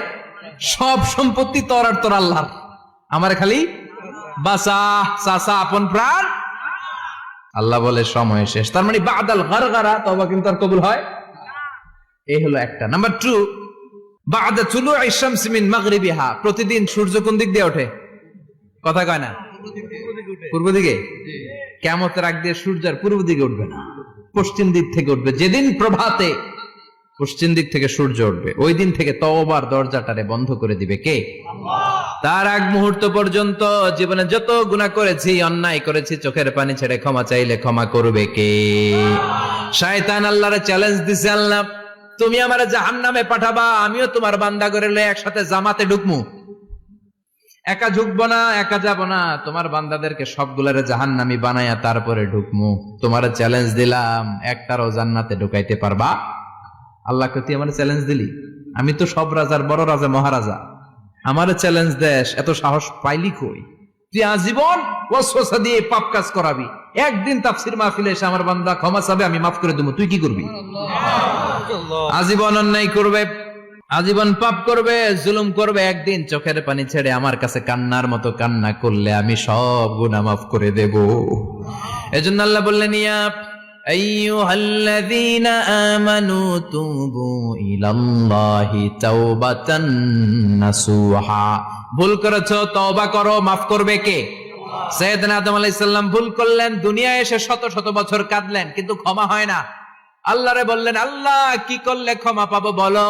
সব সম্পত্তি তোর আর তোর আল্লাহর, আমারে খালি বাঁচা, চাচা আপন প্রাণ। আল্লাহ বলে সময় শেষ। তার মানে বাদাল গারগারা তওবা কিন্তু আর কবুল হয়? এই হলো একটা। নাম্বার 2, বাদা তুলুই শামস মিন মাগরিবিহা। প্রতিদিন সূর্য কোন দিক দিয়ে ওঠে? কথা কয় না? পূর্ব দিকে। কিয়ামতের আগ দিয়ে সূর্য আর পূর্ব দিকে উঠবে না, পশ্চিম দিক থেকে উঠবে। যেদিন প্রভাতে পশ্চিম দিক থেকে সূর্য উঠবে, ওই দিন থেকে তওবার দরজাটারে বন্ধ করে দিবে কে? আল্লাহ। তার আগ মুহূর্ত পর্যন্ত জীবনে যত গুনাহ করেছি, অন্যায় করেছি, চোখের পানি ছেড়ে ক্ষমা চাইলে ক্ষমা করবে কে? শয়তান আল্লাহরে চ্যালেঞ্জ দিছে, আল্লাহ তুমি আমারে জাহান্নামে পাঠাবা, আমিও তোমার বান্দা করে লয়ে একসাথে জামাতে ঢুকমু। একা ঢুকবো না, একা যাব না, তোমার বান্দাদেরকে সবগুলারে জাহান্নামী বানায়া তারপরে ঢুকমু। তোমার চ্যালেঞ্জ দিলাম, একটারও জান্নাতে ঢুকাইতে পারবা? আল্লাহকে তুই আমার চ্যালেঞ্জ দিলি? আমি তো সব রাজার বড় রাজা, মহারাজা, আমার চ্যালেঞ্জ দেশ, এত সাহস পাইলি কই? তুই আজীবন ওয়াসওয়াসা দিয়ে পাপ কাজ করাবি, একদিন তাফসীর মাহফিলে এসে আমার বান্দা ক্ষমা চাবে, আমি মাফ করে দেবো, তুই কি করবি? আজীবন অন্যায় করবে, আজীবন পাপ করবে, জুলুম করবে, একদিন চোখের পানি ছেড়ে আমার কাছে কান্নার মতো কান্না করলে আমি সব গুনাহ মাফ করে দেব। এজন্য আল্লাহ বললেন ইয়া আইয়ুহাল্লাযীনা আমানু তুবু ইলাল্লাহি তাওবাতান নাসুহা। ভুল করেছো, তওবা করো, মাফ করবে কে? সাইয়েদনা আদম আলাইহিস সালাম ভুল করলেন, দুনিয়ায় এসে শত শত বছর কাঁদলেন, কিন্তু ক্ষমা হয় না। আল্লাহরে বললেন, আল্লাহ কি করলে ক্ষমা পাবো বলো?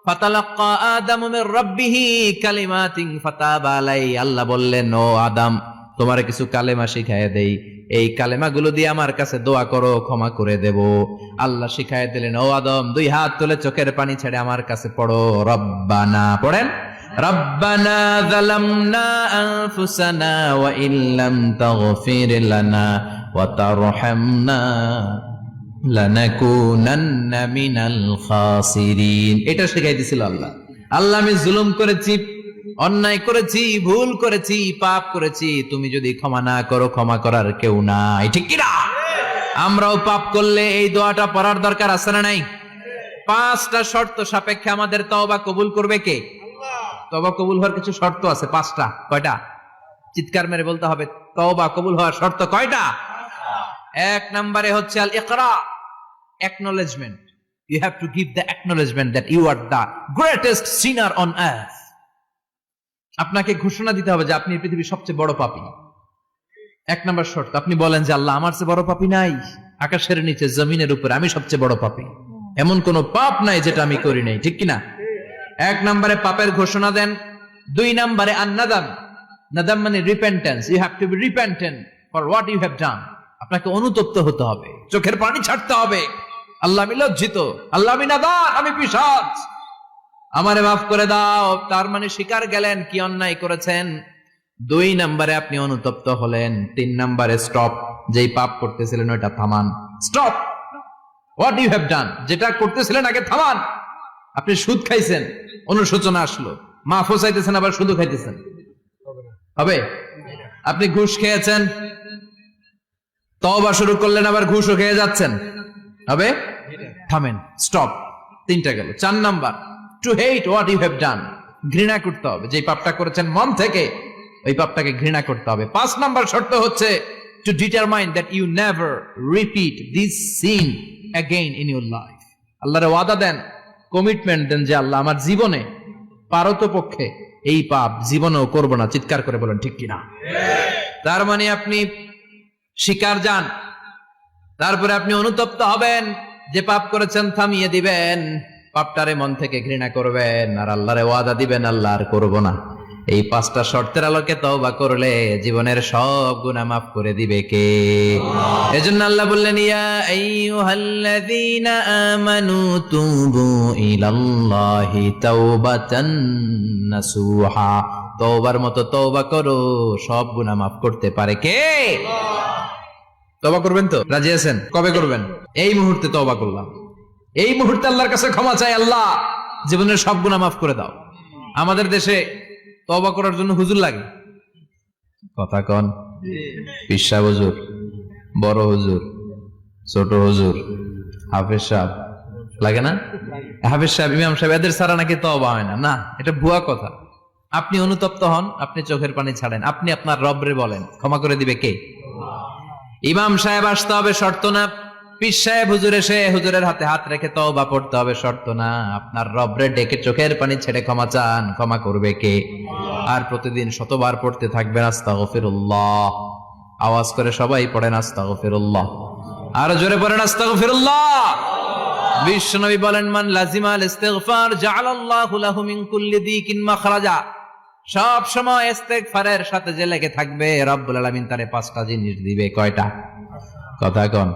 ফাতালাক্কা আদামু মির রাব্বিহি কালিমাতিন ফাতাবা আলাইহি। আল্লাহ বললেন, ও আদম, তোমারে কিছু কালেমা শিখায় দেই, এই কালেমাগুলো দিয়ে আমার কাছে দোয়া করো, ক্ষমা করে দেব। আল্লাহ শিখায় দিলেন, ও আদম, দুই হাত তুলে চোখের পানি ছেড়ে আমার কাছে পড়ো, রব্বানা। পড়েন, রব্বানা যালামনা আনফুসানা ওয়া ইল্লাম তাগফির লানা ওয়া তারহামনা লানাকুনান্না মিনাল খাসিরিন। এটা শিখাই দিয়েছিল আল্লাহ। আল্লাহ, আমি জুলুম করেছি, অন্যায় করেছি, ভুল করেছি, পাপ করেছি, তুমি যদি ক্ষমা না করো, ক্ষমা করার কেউ নাই, ঠিক কি না? আমরাও পাপ করলে এই দোয়াটা পড়ার দরকার আছে না নাই? 5টা শর্ত সাপেক্ষে আমাদের তওবা কবুল করবে কে? তওবা কবুল হওয়ার কিছু শর্ত আছে, 5টা। কয়টা? চিৎকার মেরে বলতে হবে, তওবা কবুল হওয়ার শর্ত কয়টা? 1 নম্বরে হচ্ছে আল ইকরা, acknowledgement. You have to give the acknowledgement that you are the greatest sinner on earth. আপনাকে ঘোষণা দিতে হবে যে আপনি পৃথিবীর সবচেয়ে বড় পাপী। 1 নম্বর শর্ত, আপনি বলেন যে আল্লাহ, আমার চেয়ে বড় পাপী নাই, আকাশের নিচে জমিনের উপরে আমি সবচেয়ে বড় পাপী, এমন কোন পাপ নাই যেটা আমি করি নাই, ঠিক কিনা? 1 নম্বরে পাপের ঘোষণা দেন। 2 নম্বরে আন-নাদাম, নাদাম মানে repentance. You have to be repentant for what you have done. আপনাকে অনুতপ্ত হতে হবে, চোখের পানি ছাড়তে হবে। আল্লাহ, আমি লজ্জিত, আল্লাহ আমি নাদান, আমি পিশাচ, আমারে মাফ করে দাও। তার মানে স্বীকার গেলেন কি অন্যায় করেছেন। 2 নম্বরে আপনি অনুতপ্ত হলেন। 3 নম্বরে স্টপ, যেই পাপ করতেছিলেন ওইটা থামান। Stop what you have done, যেটা করতেছিলেন আগে থামান। আপনি সুদ খাইছেন, অনুশোচনা আসলো, মাফও চাইতেছেন, আবার সুদও খাইতেছেন, হবে? আপনি ঘুষ খেয়েছেন, তওবা শুরু করলেন, আবার ঘুষও খেয়ে যাচ্ছেন, হবে? থামেন, স্টপ। 3টা গেল। 4 number, to hate what you have done, ঘৃণা করতে হবে, যে পাপটা করেছেন মন থেকে ওই পাপটাকে ঘৃণা করতে হবে। 5 নাম্বার শর্ত হচ্ছে to determine that you never repeat this sin again in your life. আল্লাহর ওয়াদা দেন, কমিটমেন্ট দেন যে আল্লাহ, আমার জীবনে পারতপক্ষে এই পাপ জীবনেও করব না। চিৎকার করে বলেন, ঠিক কিনা? তার মানে আপনি শিকার যান, তারপরে আপনি অনুতপ্ত হবেন, যে পাপ করেছেন থামিয়ে দিবেন, পাপটারে মন থেকে ঘৃণা করবেন, আর আল্লাহরে ওয়াদা দিবেন, আল্লাহ আর করব না। এই 5টা শর্তের আলোকে তওবা করলে জীবনের সব গুনাহ মাফ করে দিবে কে? এজন্য আল্লাহ বললেন, ইয়া আইয়ুহাল্লাযীনা আমানু তুবু ইলাল্লাহি তাওবাতান নাসুহা। তওবার মতো তওবা করো, সব গুনাহ মাফ করতে পারে কে? তওবা করবেন তো? রাজি আছেন? কবে করবেন? এই মুহূর্তে তওবা করলাম, এই মুহূর্তে আল্লাহর কাছে ক্ষমা চাই, আল্লাহ জীবনের সব গুনাহ মাফ করে দাও। আমাদের দেশে তওবা করার জন্য হুজুর লাগে, কথা কন? পীর সাহেব হুজুর, বড় হুজুর, ছোট হুজুর, হাফেজ সাহেব লাগে না? হাফেজ সাহেব, ইমাম সাহেব, এদের ছাড়া নাকি তওবা হয় না। না, এটা ভুয়া কথা। আপনি অনুতপ্ত হন, আপনি চোখের পানি ছাড়েন, আপনি আপনার রবরে বলেন, ক্ষমা করে দিবে কে? ইমাম সাহেব আসতে হবে, শর্ত না। পীর সাহেব হুজুর এসে হুজুরের হাতে হাত রেখে তওবা পড়তে হবে, শর্ত না। আপনার রবরে ডেকে চোখের পানি ছেড়ে ক্ষমা চান, ক্ষমা করবে কে? আর প্রতিদিন শতবার পড়তে থাকবেন আস্তাগফিরুল্লাহ। আওয়াজ করে সবাই পড়েন আস্তাগফিরুল্লাহ, আর জোরে পড়েন আস্তাগফিরুল্লাহ। বিশ্বনবী বলেন, মান লাজিমাল ইস্তিগফার জাআলাল্লাহু লাহু মিন কুল্লি দিকিন মাখরাজা। সব সময় ইস্তিগফারের সাথে যে লেগে থাকবে, রব্বুল আলামিন তারে 5টা জিনিস দিবে। কয়টা? কথা কন,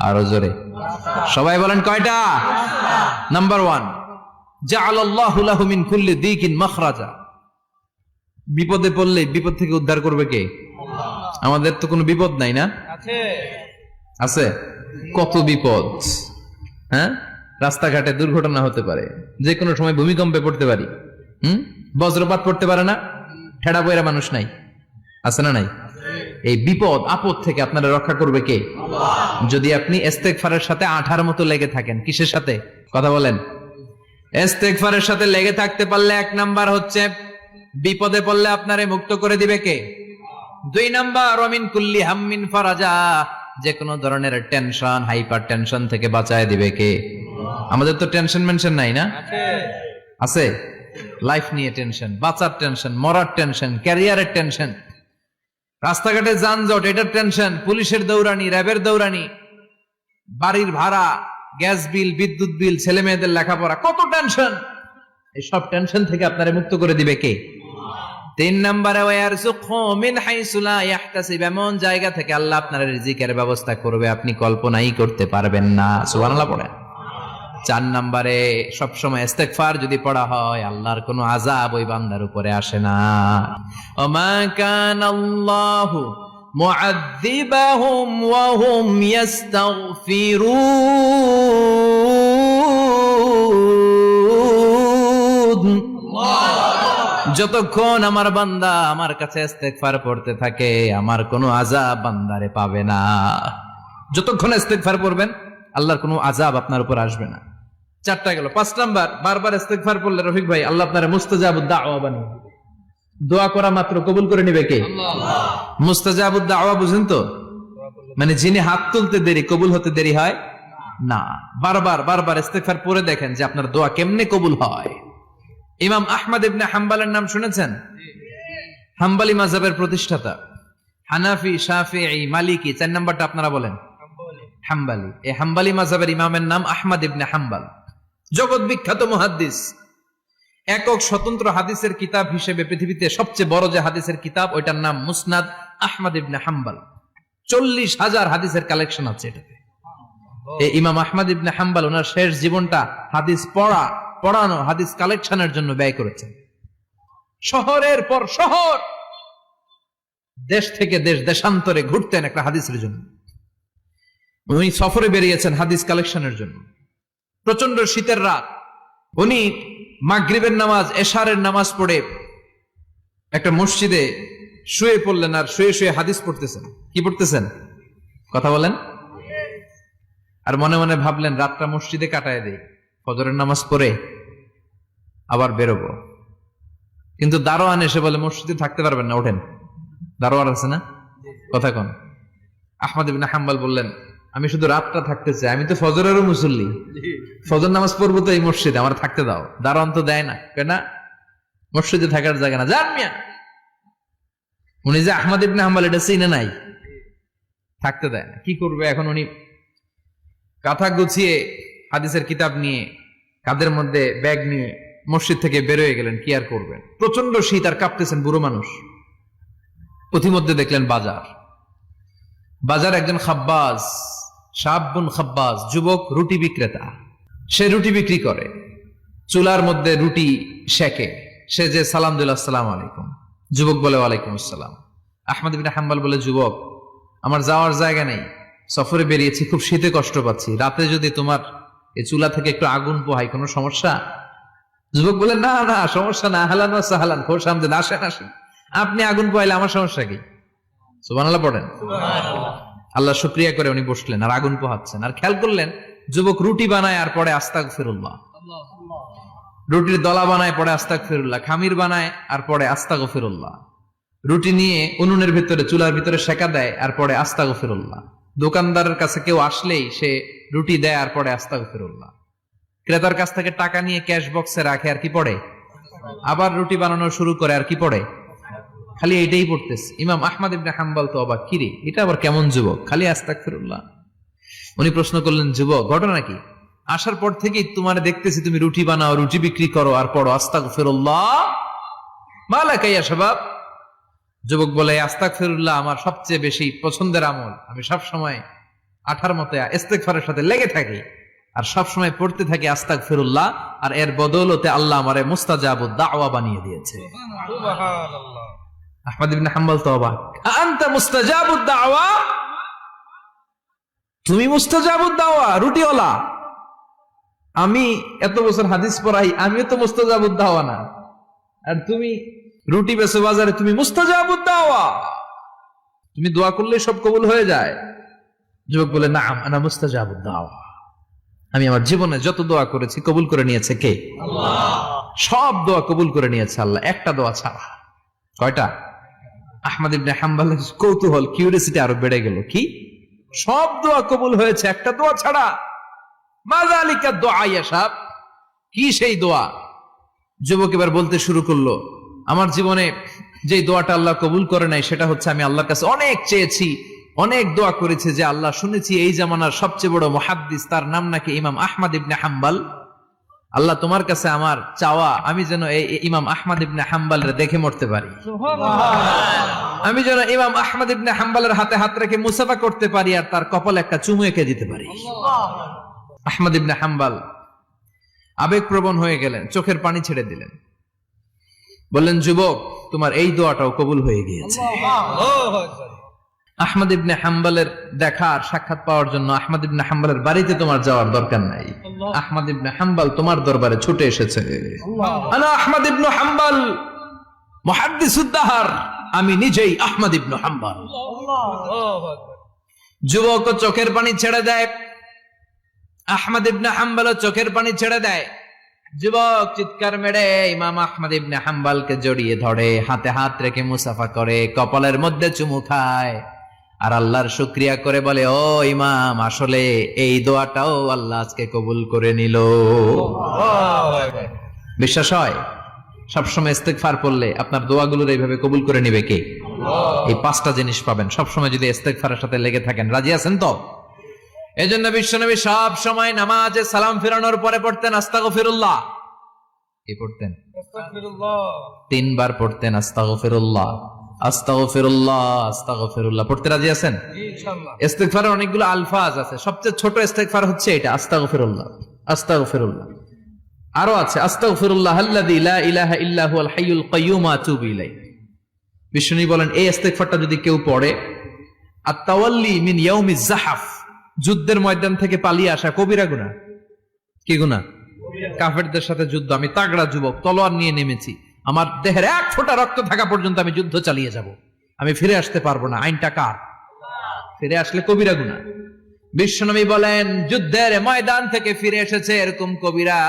আরো জোরে সবাই বলেন, কয়টা? নাম্বার 1, জাআলাল্লাহু লাহু মিন কুল্লি দিকিন মাখরাজা। বিপদে পড়লে বিপদ থেকে উদ্ধার করবে কে? আমাদের তো কোনো বিপদ নাই না? আছে। কত বিপদ, হ্যাঁ? রাস্তাঘাটে দুর্ঘটনা হতে পারে, যে কোনো সময় ভূমিকম্পে পড়তে পারি, বজ্রপাত পড়তে পারে না, ঠেড়া বইরা মানুষ নাই, আছে না নাই? এই বিপদ আপদ থেকে আপনারা রক্ষা করবে কে? যদি আপনি ইস্তেগফারের সাথে আঠার মতো লেগে থাকেন। কিসের সাথে? কথা বলেন। ইস্তেগফারের সাথে লেগে থাকতে পারলে 1 নাম্বার হচ্ছে বিপদে পড়লে আপনারে মুক্ত করে দিবে কে? 2 নাম্বার, ওমিন কুল্লি হাম্মিন ফারাজা। যে কোনো ধরনের টেনশন, হাইপার টেনশন থেকে বাঁচায় দিবে কে? আমাদের তো টেনশন মেনশন নাই না? আছে। লাইফ নিয়ে টেনশন, বাঁচার টেনশন, মরার টেনশন, ক্যারিয়ারের টেনশন, রাস্তাঘাটে যানজট এটার টেনশন, পুলিশের দৌড়ানি, র্যাবের দৌড়ানি, বাড়ির ভাড়া, গ্যাস বিল, বিদ্যুৎ বিল, ছেলে মেয়েদের লেখাপড়া, কত টেনশন। এই সব টেনশন থেকে আপনারে মুক্ত করে দিবে কে? 3 নম্বরে ওয়ারযুকহু মিন হাইসু লা ইয়াহতাসিব, এমন জায়গা থেকে আল্লাহ আপনার রিজিকের ব্যবস্থা করবে আপনি কল্পনাই করতে পারবেন না। সুবহানাল্লাহ পড়েন। 4 নম্বরে সবসময় ইস্তেগফার যদি পড়া হয় আল্লাহর কোনো আযাব ওই বান্দার উপরে আসে না। ওমা কানাল্লাহু মুআযযিবাহুম ওয়া হুম ইস্তাগফিরুন। যতক্ষণ আমার বান্দা আমার কাছে ইস্তেগফার পড়তে থাকে আমার কোনো আযাব বান্দারে পাবে না। যতক্ষণ ইস্তেগফার পড়বেন আল্লাহর কোনো আযাব আপনার উপর আসবে না। 4টা গেল। 5 নাম্বার, বারবার ইস্তেগফার পড়লে রফিক ভাই আল্লাহ আপনার মুস্তাজাবুদ দাওয়া বানিয়ে দিবে। দোয়া করা মাত্র কবুল করে নেবে কে? আল্লাহ। মুস্তাজাবুদ দাওয়া বুঝেন তো? মানে যিনি হাত তুলতে দেরি কবুল হতে দেরি হয় না। বারবার ইস্তেগফার পড়ে দেখেন যে আপনার দোয়া কেমনে কবুল হয়। ইমাম আহমদ ইবনে হাম্বলের নাম শুনেছেন? হাম্বলি মাযহাবের প্রতিষ্ঠাতা, হানাফি, শাফিঈ, মালিকি। 4 নাম্বারটা আপনারা বলেন হাম্বলি। এই হাম্বলি মাযহাবের ইমামের নাম আহমদ ইবনে হাম্বল, জগৎ বিখ্যাত মুহাদ্দিস। একক স্বতন্ত্র হাদিসের কিতাব হিসেবে পৃথিবীতে সবচেয়ে বড় যে হাদিসের কিতাব ওইটার নাম মুসনাদ আহমদ ইবনে হাম্বল। 40,000 হাদিসের কালেকশন আছে এটাতে। এই ইমাম আহমদ ইবনে হাম্বল ওনার শেষ জীবনটা হাদিস পড়ানো, হাদিস কালেকশনের জন্য ব্যয় করেছেন। শহরের পর শহর, দেশ থেকে দেশ, দেশান্তরে ঘুরতেন একটা হাদিসের জন্য। উনি সফরে বেরিয়েছেন হাদিস কালেকশনের জন্য। প্রচন্ড শীতের রাত, উনি মাগরিবের নামাজ, এশারের নামাজ পড়ে একটা মসজিদে শুয়ে পড়লেন আর শুয়ে শুয়ে হাদিস পড়তেছেন। কি পড়তেছেন? কথা বলেন। আর মনে মনে ভাবলেন রাতটা মসজিদে কাটায় দেই, ফজরের নামাজ পড়ে আবার বেরোবো। কিন্তু দারোয়ান এসে বলে মসজিদে থাকতে পারবেন না, ওঠেন। দারোয়ান আছে না? কথা কন। আহমদ ইবনে হাম্বল বললেন আমি শুধু রাতটা থাকতে চাই, আমি তো ফজরেরও মুসল্লি, ফজর নামাজ পড়বো তো এই মসজিদে, আমার থাকতে দাও। দারোয়ান তো দেয় না, কেন? মসজিদে থাকার জায়গা না, যান মিয়া। উনি যে আহমদ ইবনে হাম্বল এটা চিনে নাই, থাকতে দেয় না। কি করবে এখন? উনি কাঁথা গুছিয়ে হাদিসের কিতাব নিয়ে কাঁধের মধ্যে ব্যাগ নিয়ে মসজিদ থেকে বেরোয় গেলেন। কি আর করবেন, প্রচন্ড শীত আর কাঁপতেছেন, বুড়ো মানুষ। পথিমধ্যে দেখলেন বাজার একজন খাব্বাজ, শাবুন খাব্বাজ, যুবক রুটি বিক্রেতা। সে রুটি বিক্রি করে, চুলার মধ্যে রুটি সেকে। সে যে সালাম দিল আসসালামু আলাইকুম, যুবক বলে ওয়ালাইকুম আসসালাম। আহমদ ইবনে হাম্বল বলে যুবক আমার যাওয়ার জায়গা নেই, সফরে বেরিয়েছি, খুব শীতে কষ্ট পাচ্ছি, রাতে যদি তোমার এই চুলা থেকে একটু আগুন পোহাই কোনো সমস্যা? যুবক বলে না না সমস্যা না, আহলান ওয়া সাহলান, খোশ আমদেদ, আসেন। আপনি আগুন পোহাইলে আমার সমস্যা কি? সুবহানাল্লাহ পড়েন। আল্লাহ শুকরিয়া করে উনি বসলেন আর আগুন পোহাচ্ছেন। আর খেয়াল করলেন যুবক রুটি বানায় আর পরে আস্তাগফিরুল্লাহ, রুটির দলা বানায় পরে আস্তাগফিরুল্লাহ, খামির বানায় আর পরে আস্তাগফিরুল্লাহ, রুটি নিয়ে উনুনের ভিতরে চুলার ভিতরে সেকা দেয় আর পরে আস্তাগফিরুল্লাহ। দোকানদারের কাছে কেউ আসলেই সে রুটি দেয় আর পরে আস্তাগফিরুল্লাহ। ক্রেতার কাছ থেকে টাকা নিয়ে ক্যাশ বক্সে রাখে আর কি পড়ে? আবার রুটি বানানো শুরু করে আর কি পড়ে? খালি এটাই পড়তেছে। ইমাম আহমদ ইবনে হাম্বল তো অবাক, কিরে এটা আবার কেমন যুবক, খালি আস্তাগফিরুল্লাহ। উনি প্রশ্ন করলেন যুবক ঘটনা কি? আসার পর থেকেই তোমার দেখতেছি তুমি রুটি বানাও, রুটি বিক্রি করো আর পড়ো আস্তাগফিরুল্লাহ, মালাকা ইয়া শাবাব। যুবক বলে আস্তাগফিরুল্লাহ আমার সবচেয়ে বেশি পছন্দের আমল, আমি সব সময় আঠার মতো ইস্তেগফারের সাথে লেগে থাকি আর সব সময় পড়তে থাকি আস্তাগফিরুল্লাহ, আর এর বদৌলতে আল্লাহ আমারে মুস্তাজাবুদ দাওয়া বানিয়ে দিয়েছে। সুবহানাল্লাহ। আহমদ ইবনে হাম্বল তো অবাক, আনতা মুস্তাজাবুদ দাওয়া, তুমি মুস্তাজাবুদ দাওয়া, রুটিওয়ালা। আমি এত বছর হাদিস পড়াই, আমিও তো মুস্তাজাবুদ দাওয়া না, আর তুমি রুটি বেচো বাজারে, তুমি মুস্তাজাবুদ দাওয়া, তুমি দোয়া করলে সব কবুল হয়ে যায়। যুবক বলে নাম আনা মুস্তাজাবুদ দাওয়া, আমি আমার জীবনে যত দোয়া করেছি কবুল করে নিয়েছে কে? আল্লাহ। সব দোয়া কবুল করে নিয়েছে আল্লাহ, একটা দোয়া ছাড়া। কয়টা? আহমদ ইবনে হাম্বলের কৌতূহল, কিউরিয়াসিটি আরো বেড়ে গেল। কি? সব দোয়া কবুল হয়েছে একটা দোয়া ছাড়া। মাযালিকা দোয়া ইয়া সাহেব, কি সেই দোয়া? যুবক এবার বলতে শুরু করলো, আমার জীবনে যে দোয়াটা আল্লাহ কবুল করে নাই সেটা হচ্ছে আমি আল্লাহর কাছে অনেক চেয়েছি, অনেক দোয়া করেছি যে আল্লাহ, শুনেছি এই জামানার সবচেয়ে বড় মুহাদ্দিস, তার নাম নাকি ইমাম আহমদ ইবনে হাম্বল। আল্লাহ, তোমার কাছে আমার চাওয়া, আমি যেন এই ইমাম আহমদ ইবনে হাম্বলের দেখে মরতে পারি, আমি যেন ইমাম আহমদ ইবনে হাম্বলের হাতে হাত রেখে মুসাফা করতে পারি আর তার কপালে একটা চুমু এঁকে দিতে পারি। আহমদ ইবনে হাম্বল আবেগপ্রবণ হয়ে গেলেন, চোখের পানি ছেড়ে দিলেন, বললেন, যুবক, তোমার এই দোয়াটাও কবুল হয়ে গিয়েছে। আহমদ ইবনে হাম্বলের দেখার সাক্ষাৎ পাওয়ার জন্য আহমদ ইবনে হাম্বলের বাড়িতে তোমার যাওয়ার দরকার নাই, আহমদ ইবনে হাম্বল তোমার দরবারে ছুটে এসেছে। আনা আহমদ ইবনে হাম্বল মুহাদ্দিসুদ দাহর, আমি নিজেই আহমদ ইবনে হাম্বল। যুবক চোখের পানি ছেড়ে দেয়, আহমদ ইবনে হাম্বল চোখের পানি ছেড়ে দেয়। যুবক চিৎকার মেরে ইমাম আহমদ ইবনে হাম্বলকে জড়িয়ে ধরে, হাতে হাত রেখে মুসাফা করে, কপালের মধ্যে চুমু খায় আর আল্লাহর শুকরিয়া করে বলে, ও ইমাম, আসলে এই দোয়াটাও আল্লাহ আজকে কবুল করে নিল। বিশ্বাস হয়? সবসময় ইস্তেগফার পড়লে আপনার দোয়াগুলোর এইভাবে কবুল করে নিবে কে? এই পাঁচটা জিনিস পাবেন সবসময় যদি ইস্তেগফারের সাথে লেগে থাকেন। রাজি আছেন তো? এই জন্য বিশ্বনবী সব সময় নামাজে সালাম ফিরানোর পরে পড়তেন আস্তাগফিরুল্লাহ। কি পড়তেন? তিনবার পড়তেন আস্তাগফিরুল্লাহ, আস্তাগফিরুল্লাহ, আস্তাগফিরুল্লাহ। পড়তে রাজি আছেন? ইস্তেগফারের অনেকগুলো আলফাজ আছে, সবচেয়ে ছোট ইস্তেগফার হচ্ছে এটা, আস্তাগফিরুল্লাহ, আস্তাগফিরুল্লাহ। আরো আছে আস্তাগফিরুল্লাহ আল্লাযী লা ইলাহা ইল্লা হুয়াল হাইয়ুল কাইয়্যুম ওয়া আতুবু ইলাইহি। বিশ্বনবী বলেন, এই ইস্তেগফারটা যদি কেউ পড়ে, আত-তাওয়াল্লি মিন ইয়াউমিজ যাহাফ, যুদ্ধের ময়দান থেকে পালিয়ে আসা কবিরা গুনাহ। কি গুনাহ? কাফেরদের সাথে যুদ্ধ, আমি তাগড়া যুবক, তলোয়ার নিয়ে নেমেছি, আমার দেহের এক ফোঁটা রক্ত থাকা পর্যন্ত আমি যুদ্ধ চালিয়ে যাব, আমি ফিরে আসতে পারবো না, আইনটা কার? ফিরে আসলে কবিরা গুনাহ। বিশ্বনবী বলেন, যুদ্ধের ময়দান থেকে ফিরে এসেছে এরকম কবিরা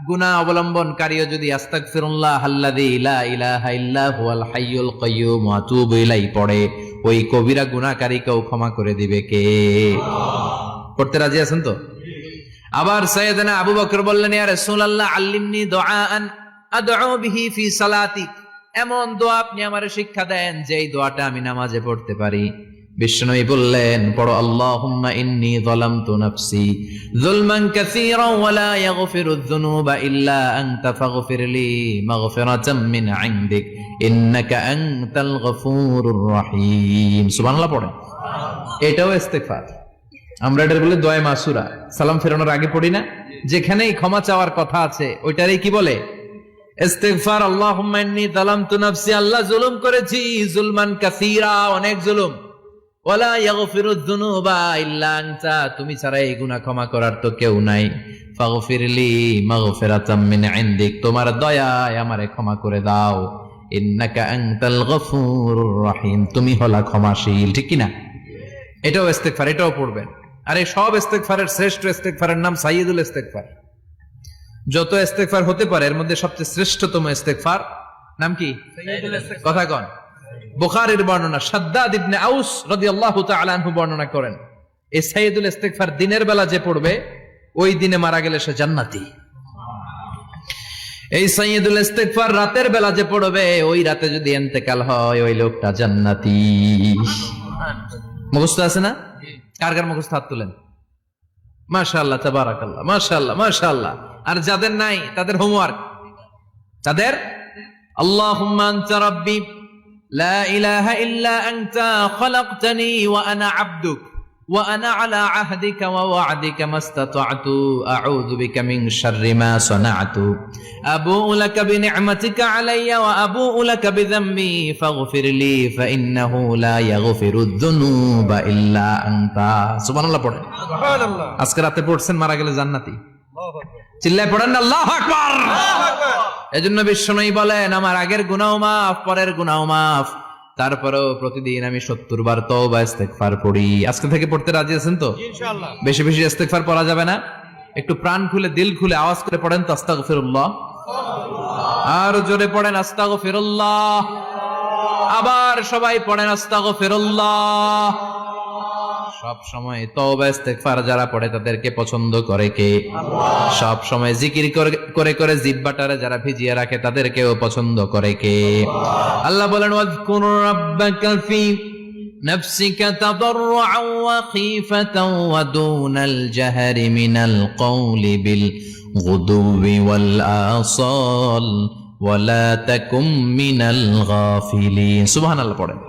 গুনাহ অবলম্বনকারীও যদি আস্তাগফিরুল্লাহ আল্লাযী লা ইলাহা ইল্লা হুয়াল হাইয়ুল কাইয়্যুম ওয়া আতুবু ইলাইহি পড়ে, ওই কবিরা গুনাহকারীকেও ক্ষমা করে দিবে কে? পড়তে রাজি আছেন তো? আবার সাইয়েদনা আবু বকর বললেন, ইয়া রাসূলুল্লাহ আল্লিমনি দুআআন আদউ বিহি ফি সালাতি, এমন দোয়া আপনি আমারে শিক্ষা দেন যে এই দোয়াটা আমি নামাজে পড়তে পারি। বিশ্বনবী বললেন, পড়ো, আল্লাহুম্মা ইন্নী যালামতু নাফসি যুলমান কাসীরান ওয়া লা ইয়াগফিরুয যুনুবা ইল্লা আনতা ফাগফিরলি মাগফিরাতাম মিন ইনদিক ইন্নাকা আনতাল গফুরুর রহিম। সুবহানাল্লাহ পড়েন। এটাও ইস্তেগফার। আমরা এটার বলে দোয়া মাসুরা, সালাম ফেরানোর আগে পড়ি না? যেখানেই ক্ষমা চাওয়ার কথা আছে ওইটারই কি বলে? ইস্তেগফার। আল্লাহুম্মা ইন্নী যালামতু নাফসি, আল্লাহ জুলুম করেছি, যুলমান কাসীরা, অনেক জুলুম, ওয়ালা ইয়াগফিরুয যুনুবা ইল্লা আনতা, তুমি ছাড়া এই গুনাহ ক্ষমা করার তো কেউ নাই, ফাগফিরলি মাগফিরাতাম মিন ইনদিক, তোমার দয়ায় আমারে ক্ষমা করে দাও, ইন্নাকা আনতাল গফুরুর রহিম, তুমি হলা ক্ষমাশীল। ঠিক কি না? এটাও ইস্তেগফার, এটাও পড়বেন। আর এই সব ইস্তেগফারের শ্রেষ্ঠ ইস্তেগফারের নাম সাইয়্যিদুল ইস্তেগফার। যত ইস্তেগফার হতে পারে এর মধ্যে সবচেয়ে শ্রেষ্ঠতম ইস্তেগফার নাম কি? সাইয়্যিদুল ইস্তেগফার। কথা কন। বুখারীর বর্ণনা, শাদ্দাদ ইবনে আউস রাদিয়াল্লাহু তাআলা আনহু বর্ণনা করেন, এই সাইয়্যিদুল ইস্তেগফার দিনের বেলা যে পড়বে ওই দিনে মারা গেলে সে জান্নাতি। এই সাইয়্যিদুল ইস্তেগফার রাতের বেলা যে পড়বে ওই রাতে যদি ইন্তেকাল হয় ওই লোকটা জান্নাতি। মুখস্থ আছে না? কার কার মুখস্থ? হাত তুলেন। মাশাআল্লাহ, তাবারাকাল্লাহ, মাশাআল্লাহ, মাশাআল্লাহ। আর যাদের নাই তাদের হোমওয়ার্ক, তাদের আল্লাহুম্মা আনতা রাব্বি লা ইলাহা ইল্লা আনতা খালাকতানি ওয়া আনা আবদুক ওয়া আনা আলা আহদিকা ওয়া ওয়া'দিকা মাস্তাতা'তু আউযু বিকা মিন শাররি মা সানা'তু আবুউ লাকা বিনি'মাতিকা আলাইয়া ওয়া আবুউ লাকা বিযামবি ফাগফিরলি ফাইন্নাহু লা ইয়াগফিরুয যুনুবা ইল্লা আনতা। সুবহানাল্লাহ পড়েন। সুবহানাল্লাহ। আজকে রাতে পড়ছেন, মারা গেলে জান্নাতি। আল্লাহু আকবার। চিল্লায় পড়েন না আল্লাহু আকবার। আল্লাহু আকবার। এজন্য বিশ্বনবী বলেন, আমার আগের গুনাহ মাফ, পরের গুনাহ মাফ, তারপরেও প্রতিদিন আমি 70 বার তওবা ইস্তেগফার পড়ি। আজকে থেকে পড়তে রাজি আছেন তো? ইনশাআল্লাহ। বেশি বেশি ইস্তেগফার পড়া যাবে না? একটু প্রাণ খুলে, দিল খুলে আওয়াজ করে পড়েন তো আস্তাগফিরুল্লাহ। আর জোরে পড়েন আস্তাগফিরুল্লাহ। আবার সবাই পড়েন আস্তাগফিরুল্লাহ। সব সময় তওবা ইস্তেগফার যারা পড়ে তাদেরকে পছন্দ করে কে? আল্লাহ। সব সময় জিকির করে করে জিহ্বাটারে যারা ভিজিয়ে রাখে তাদেরকেও পছন্দ করে কে? আল্লাহ। আল্লাহ বলেন ওয়াজকুর রাব্বাকা ফি নাফসিকা তাদাররুআন ওয়া খীফাতান ওয়া দুনাল জাহরি মিনাল কওলি বিল গুদুবি ওয়াল আসাল ওয়ালা তাকুম মিনাল গাফিলিন। সুবহানাল্লাহ পড়েন।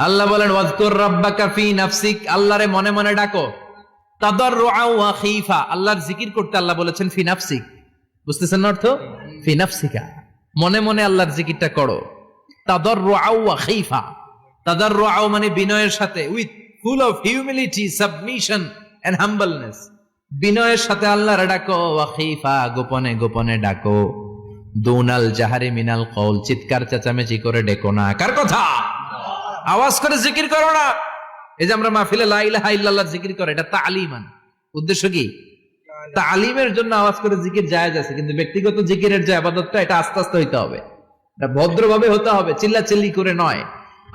আল্লাহ বলেন ওয়াজকুর রাব্বাকা ফি নাফসিক, আল্লাহরে মনে মনে ডাকো। তাদাররুআ ওয়া খীফা, আল্লাহর জিকির করতে আল্লাহ বলেছেন ফি নাফসিক। বুঝতেছেন না অর্থ? ফি নাফসিকা, মনে মনে আল্লাহর জিকিরটা করো। তাদাররুআ ওয়া খীফা, তাদাররুআ মানে বিনয়ের সাথে, with full of humility, submission and humbleness. বিনয়ের সাথে আল্লাহরে ডাকো। ওয়া খীফা, গোপনে গোপনে ডাকো। দুনাল জাহারি মিনাল কওল, চিৎকার চেঁচামেচি করে ডেকো না। কার কথা? আওয়াজ করে জিকির করো না। এই যে আমরা মাহফিলে লা ইলাহা ইল্লাল্লাহর জিকির করে, এটা তালিমান। উদ্দেশ্য কি? তালিমের জন্য আওয়াজ করে জিকির জায়েজ আছে, কিন্তু ব্যক্তিগত জিকিরের যে ইবাদতটা, এটা আস্তে আস্তে হইতে হবে, এটা ভদ্রভাবে হতে হবে, চিল্লাচিল্লি করে নয়।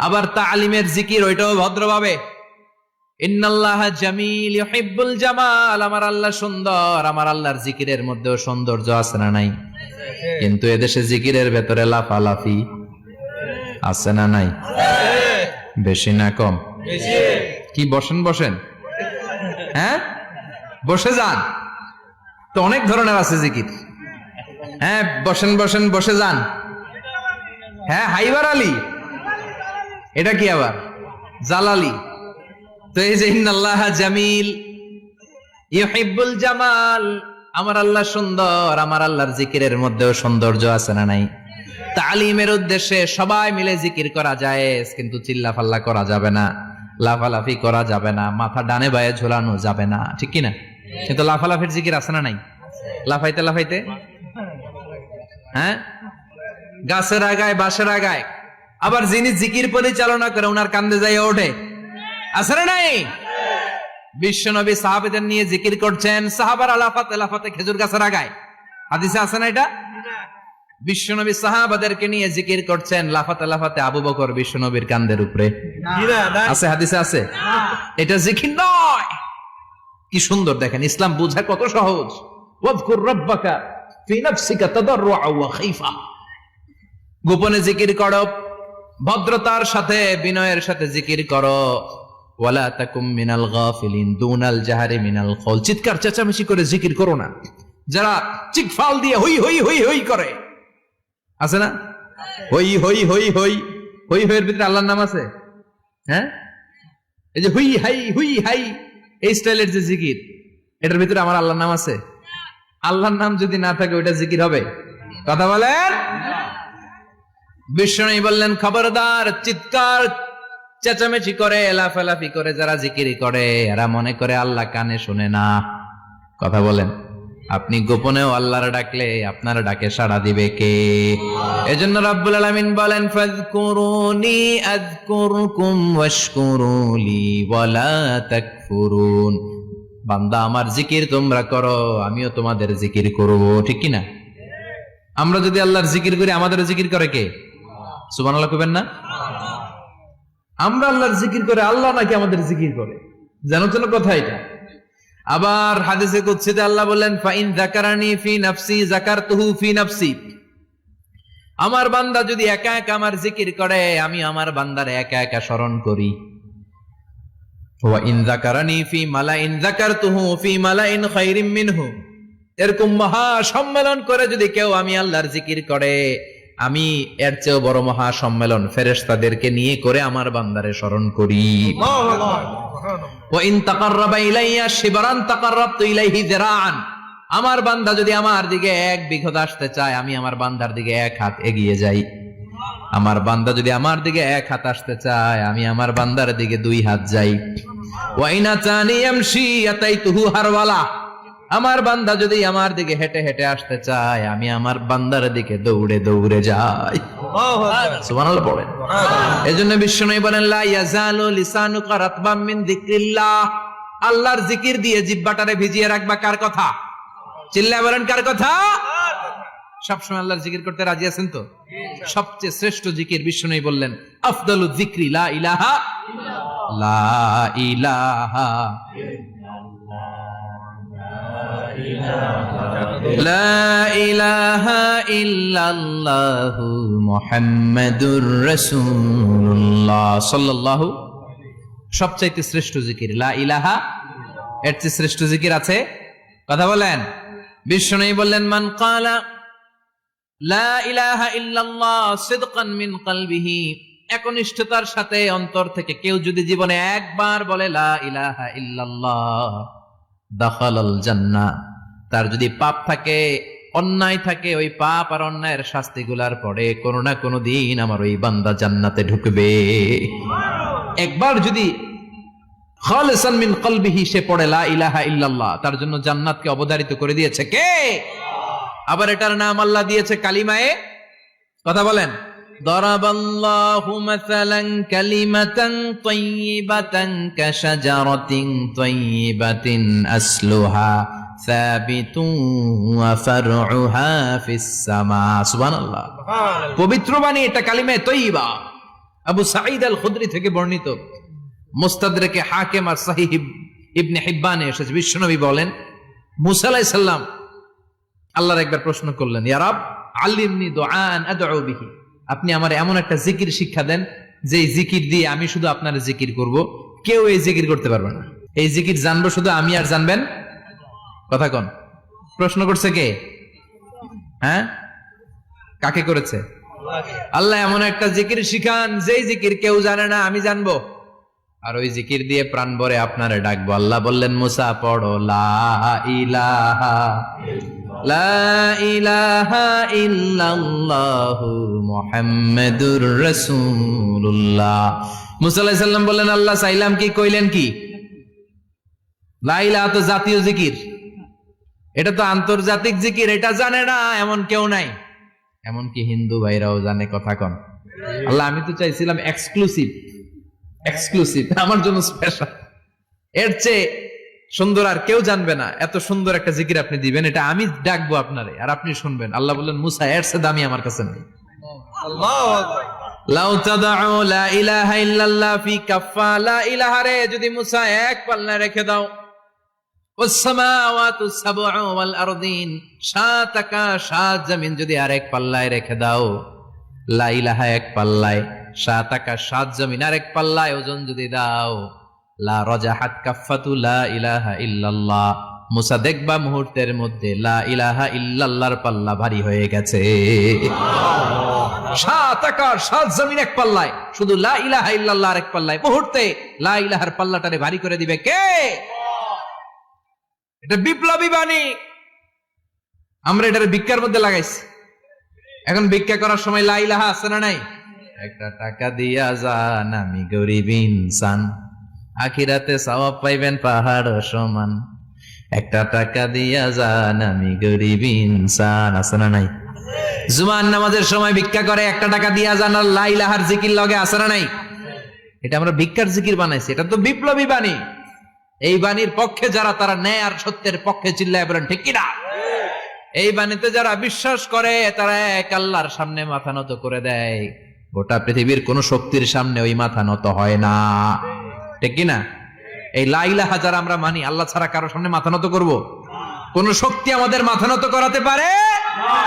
আবার তালিমের জিকির ওইটাও ভদ্রভাবে। ইন্নাল্লাহা জামিল ইউহিব্বুল জামাল, আমার আল্লাহ সুন্দর, আমার আল্লাহর জিকিরের মধ্যেও সৌন্দর্য আছে না নাই? কিন্তু এদেশে জিকিরের ভেতরে লাফালাফি আছে না নাই? বেশি না কম? কি বসেন বসেন, হ্যাঁ বসে যান তো, অনেক ধরনের আছে জিকির। হ্যাঁ বসেন বসেন, বসে যান। হ্যাঁ হাইবার আলী, এটা কি আবার জালালি? তো এই যে ইন্নাল্লাহা জামিল ইউহিব্বুল জামাল, আমার আল্লাহ সুন্দর, আমার আল্লাহর জিকিরের মধ্যেও সৌন্দর্য আছে না নাই? তালিমের উদ্দেশ্যে সবাই মিলে জিকির করা যায়, কিন্তু চিল্লাফাল্লা করা যাবে না, লাফালাফি করা যাবে না, মাথা ডানে বায়ে ঝোলানো যাবে না, ঠিক কিনা? কিন্তু লাফালাফির জিকির আছে না নাই? লাফাইতে লাফাইতে, হ্যাঁ গাছের আগায় বাঁশের আগায়। আবার যিনি জিকির পরিচালনা করে ওনার কান্দে যাই ওঠে, আছে না নাই? বিশ্বনবী সাহাবাদের নিয়ে জিকির করছেন, সাহাবারা লাফাতে লাফাতে খেজুর গাছের আগায়। হাদিসে আছে না এটা? বিশ্বনবী সাহাবাদেরকে নিয়ে জিকির করছেন, লাফাতে লাফাতে আবু বকর বিশ্বনবীর কান্দের উপরে। আছে হাদিসে আছে? এটা জিকির নয়। কি সুন্দর দেখেন, ইসলাম বুঝা কত সহজ। ওয়াজকুর রাব্বাকা ফি নাফসিকা তাদাররুআ ওয়া খীফা, গোপনে জিকির করো, ভদ্রতার সাথে বিনয়ের সাথে জিকির করো। ওয়ালা তাকুম মিনাল গাফিলিন, দুনাল জাহারি মিনাল কওল, চিৎকার চেঁচামেচি করে জিকির করো না। যারা চিকফাল দিয়ে হই হই হই হই করে, আছে না? হই হই হই হই হই হইয়ের ভিতরে আল্লাহর নাম আছে। হ্যাঁ এই যে হুই হাই হুই হাই, এই স্টাইলের যে জিকির, এটার ভিতরে আমার আল্লাহর নাম আছে? আল্লাহর নাম যদি না থাকে ওইটা জিকির হবে? কথা বলেন। বিষ্ণু বললেন খবরদার, চিৎকার চেঁচামেচি করে লাফালাফি করে যারা জিকির করে, এরা মনে করে আল্লাহ কানে শুনে না। কথা বলেন। আপনি গোপনেও আল্লাহর ডাকলে আপনার ডাকে সাড়া দিবে কে? এজন্য রাব্বুল আলামিন বলেন ফাযকুরুনি আযকুরকুম ওয়াশকুরুলি ওয়ালা তাকফুরুন। বান্দা আমার জিকির তোমরা করো, আমিও তোমাদের জিকির করব, ঠিক কি না? আমরা যদি আল্লাহর জিকির করি, আমাদের জিকির করে কে? সুবহানাল্লাহ কইবেন না? আমরা আল্লাহর জিকির করে, আল্লাহ নাকি আমাদের জিকির করে? জানো তো কথা এটা। আবার হাদিসে কুদসিতে আল্লাহ বলেন ফাইন যাকারানি ফি নাফসি যাকারতুহু ফি নাফসি, আমার বান্দা যদি একা একা আমার জিকির করে, আমি আমার বান্দারে একা একা স্মরণ করি। ওয়া ইন যাকারানি ফি মালাইন যাকারতুহু ফি মালাইন খায়রিম মিনহু, এরকম মহা সম্মেলন করে যদি কেউ আমি আল্লাহর জিকির করে, আমি এর চেয়েও বড় মহা সম্মেলন ফেরেশতাদেরকে নিয়ে করে আমার বান্দারে স্মরণ করি। ওয়া ইন তাকাররাবা ইলাইয়া শিবরান তাকাররাবতু ইলাইহি যিরাআন, আমার বান্দা যদি আমার দিকে 1 বিঘত আসতে চায়, আমি আমার বান্দার দিকে 1 হাত এগিয়ে যাই। আমার বান্দা যদি আমার দিকে 1 হাত আসতে চায়, আমি আমার বান্দার দিকে 2 হাত যাই। ওয়া ইন আতানি ইয়ামশি আতাইতুহু হারওয়ালা, আমার বান্দা যদি আমার দিকে হেঁটে হেঁটে আসতে চায়, আমি আমার বান্দার দিকে দৌড়ে দৌড়ে যাই। সুবহানাল্লাহ পড়েন। এজন্য বিশ্বনবী বলেন লা ইয়াজালু লিসানুকা রাতবাম মিন যিকরিল্লাহ, আল্লাহর জিকির দিয়ে জিহ্বাটারে ভিজিয়ে রাখবা। কার কথা? চিল্লায় বলেন কার কথা? সবসময় আল্লাহর জিকির করতে রাজি আছেন তো? সবচেয়ে শ্রেষ্ঠ জিকির বিশ্বনবী বললেন আফদালু যিকরি লা ইলাহা ইল্লাল্লাহ। লা ইলাহা লা ইলাহা ইল্লাল্লাহু মুহাম্মাদুর রাসূলুল্লাহ সাল্লাল্লাহু। সবচাইতে শ্রেষ্ঠ জিকির লা ইলাহা, এর চেয়ে শ্রেষ্ঠ জিকির আছে? কথা বলেন। বিশ্বনবী বললেন, মান ক্বালা লা ইলাহা ইল্লাল্লাহ সিদকান মিন কলবিহি, একনিষ্ঠতার সাথে অন্তর থেকে কেউ যদি জীবনে একবার বলে লা ইলাহা ইল্লাল্লাহ, দাখালাল জান্নাহ, তার যদি পাপ থাকে, অন্যায় থাকে, ওই পাপ আর অন্যায়ের শাস্তিগুলার পরে কোনো না কোনো দিন আমার ওই বান্দা জান্নাতে ঢুকবে। একবার যদি খালিসান মিন কলবিহি সে পড়ে লা ইলাহা ইল্লাল্লাহ, তার জন্য জান্নাতকে অবধারিত করে দিয়েছে কে? আবার এটার নাম আল্লাহ দিয়েছে কালিমায়ে, কথা বলেন, দরাবাল্লাহু মাসালান কালিমাতান তাইয়িবাতান কাশাজারাতিন তাইয়িবাতিন আসলুহা সাবিতুন ওয়া ফারউহা ফিস সামা। সুবহানাল্লাহ। পবিত্র বাণী এটা কালিমায়ে তাইয়িবা। আবু সাঈদ আল খুদরি থেকে বর্ণিত, মুস্তাদরাকে হাকিম আর সহিহ ইবনে হিব্বানে এসেছে, বিশ্বনবী বলেন, মুসা আলাইহিস সালাম আল্লাহর একবার প্রশ্ন করলেন, ইয়া রাব আল্লিমনি দুআন আদউ বিহি, আপনি আমার এমন একটা জিকির শিক্ষা দেন যে জিকির দিয়ে আমি শুধু আপনার জিকির করব, কেউ এই জিকির করতে পারবে না। এই জিকির জানবো শুধু আমি আর জানবেন। কথা কোন? প্রশ্ন করছে কে? হ্যাঁ, কাকে করেছে? আল্লাহ এমন একটা জিকির শিখান যেই জিকির কেউ জানে না, আমি জানবো, আর ওই জিকির দিয়ে প্রাণ ভরে আপনারে ডাকবো। আল্লাহ বললেন, মুসা পড়ো লা ইলাহা লা ইলাহা ইল্লাল্লাহু মুহাম্মাদুর রাসূলুল্লাহ। মুসা আলাইহিস সালাম বললেন, আল্লাহ চাইলাম কি, কইলেন কি? লা ইলাহা তো জাতীয় জিকির, এটা তো আন্তর্জাতিক জিকির, এটা জানে না এমন কেউ নাই, এমনকি হিন্দু ভাইরাও জানে। কথা কন। আল্লাহ আমি তো চাইছিলাম এক্সক্লুসিভ, আমার জন্য স্পেশাল, এর চেয়ে সুন্দর আর কেউ জানবে না, এত সুন্দর একটা জিকির আপনি দিবেন, এটা আমি ডাকবো আপনারে আর আপনি শুনবেন। আল্লাহ বললেন, মুসা এর চেয়ে দামি আমার কাছে নেই। আল্লাহু আকবার। লাউ তাদউ লা ইলাহা ইল্লাল্লাহ ফি কাফা, লা ইলাহা রে যদি মুসা এক পাল্লায় রেখে দাও, ওয়াস সামাওয়াতু সাবউ ওয়াল আরদিন, সাত আকাশ সাত জমিন যদি আরেক পাল্লায় রেখে দাও, লা ইলাহা এক পাল্লায়, সাত আকাশ সাত জমিন আরেক পাল্লায় ওজন যদি দাও, লা রাজাহাত কাফাতু লা ইলাহা ইল্লাল্লাহ, মুসা দেখবা মুহূর্তের মধ্যে লা ইলাহা ইল্লাল্লাহর পাল্লা ভারী হয়ে গেছে। সাত আকাশ সাত জমিন এক পাল্লায়, শুধু লা ইলাহা ইল্লাল্লাহ এক পাল্লায়, মুহূর্তে লা ইলাহার পাল্লাটারে ভারী করে দিবে কে? এটা বিপ্লবী বাণী। আমরা এটার ভিক্ষার মধ্যে লাগাইছি। এখন ভিক্ষা করার সময় লা ইলাহা আছে না নাই? একটা টাকা দিয়া যান আমি গরিব ইনসান, আখিরাতে সওয়াব পাইবেন পাহাড় সমান। একটা টাকা দিয়া যান আমি গরিব ইনসান, আছে না নাই? জুমার নামাজের সময় ভিক্ষা করে একটা টাকা দিয়া যান, আর লা ইলাহার জিকির লগে, আছে না নাই? এটা আমরা ভিক্ষার জিকির বানাইছি, এটা তো বিপ্লবী বাণী। এই বাণীর পক্ষে যারা, তারা ন্যায় আর সত্যের পক্ষে চিল্লায় বলেন ঠিক কিনা? এই বাণীতে যারা বিশ্বাস করে তারা এক আল্লাহর সামনে মাথা নত করে দেয়, গোটা পৃথিবীর কোন শক্তির সামনে ওই মাথা নত হয় না, ঠিক কিনা? এই লা ইলাহা যারা আমরা মানি, আল্লাহ ছাড়া কারো সামনে মাথা নত করব? কোন শক্তি আমাদের মাথা নত করাতে পারে না।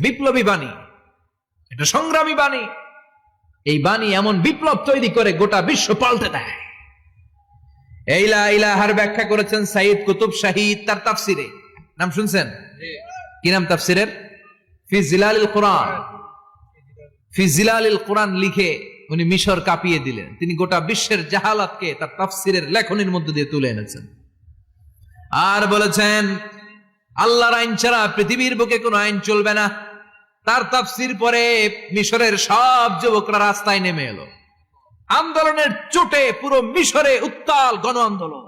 বিপ্লবী বাণী, এটা সংগ্রামী বাণী। এই বাণী এমন বিপ্লব তৈরি করে গোটা বিশ্ব পাল্টে দেয়। এই লা ইলাহার ব্যাখ্যা করেছেন সাইয়্যিদ কুতুব শাহীদ তার তাফসিরে। নাম শুনছেন? কি নাম তাফসিরের? ফি জিলালিল কুরআন। ফি জিলালিল কুরআন লিখে উনি মিশর কাঁপিয়ে দিলেন। তিনি গোটা বিশ্বের জাহালাতকে তার তাফসিরের লেখনীর মধ্যে দিয়ে তুলে এনেছেন। আর বলেছেন, আল্লাহর আইন ছাড়া পৃথিবীর বুকে কোনো আইন চলবে না। তার তাফসির পরে মিশরের সব যুবকরা রাস্তায় নেমে এলো। আন্দোলনের চোটে পুরো মিশরে উত্তাল গণ আন্দোলন।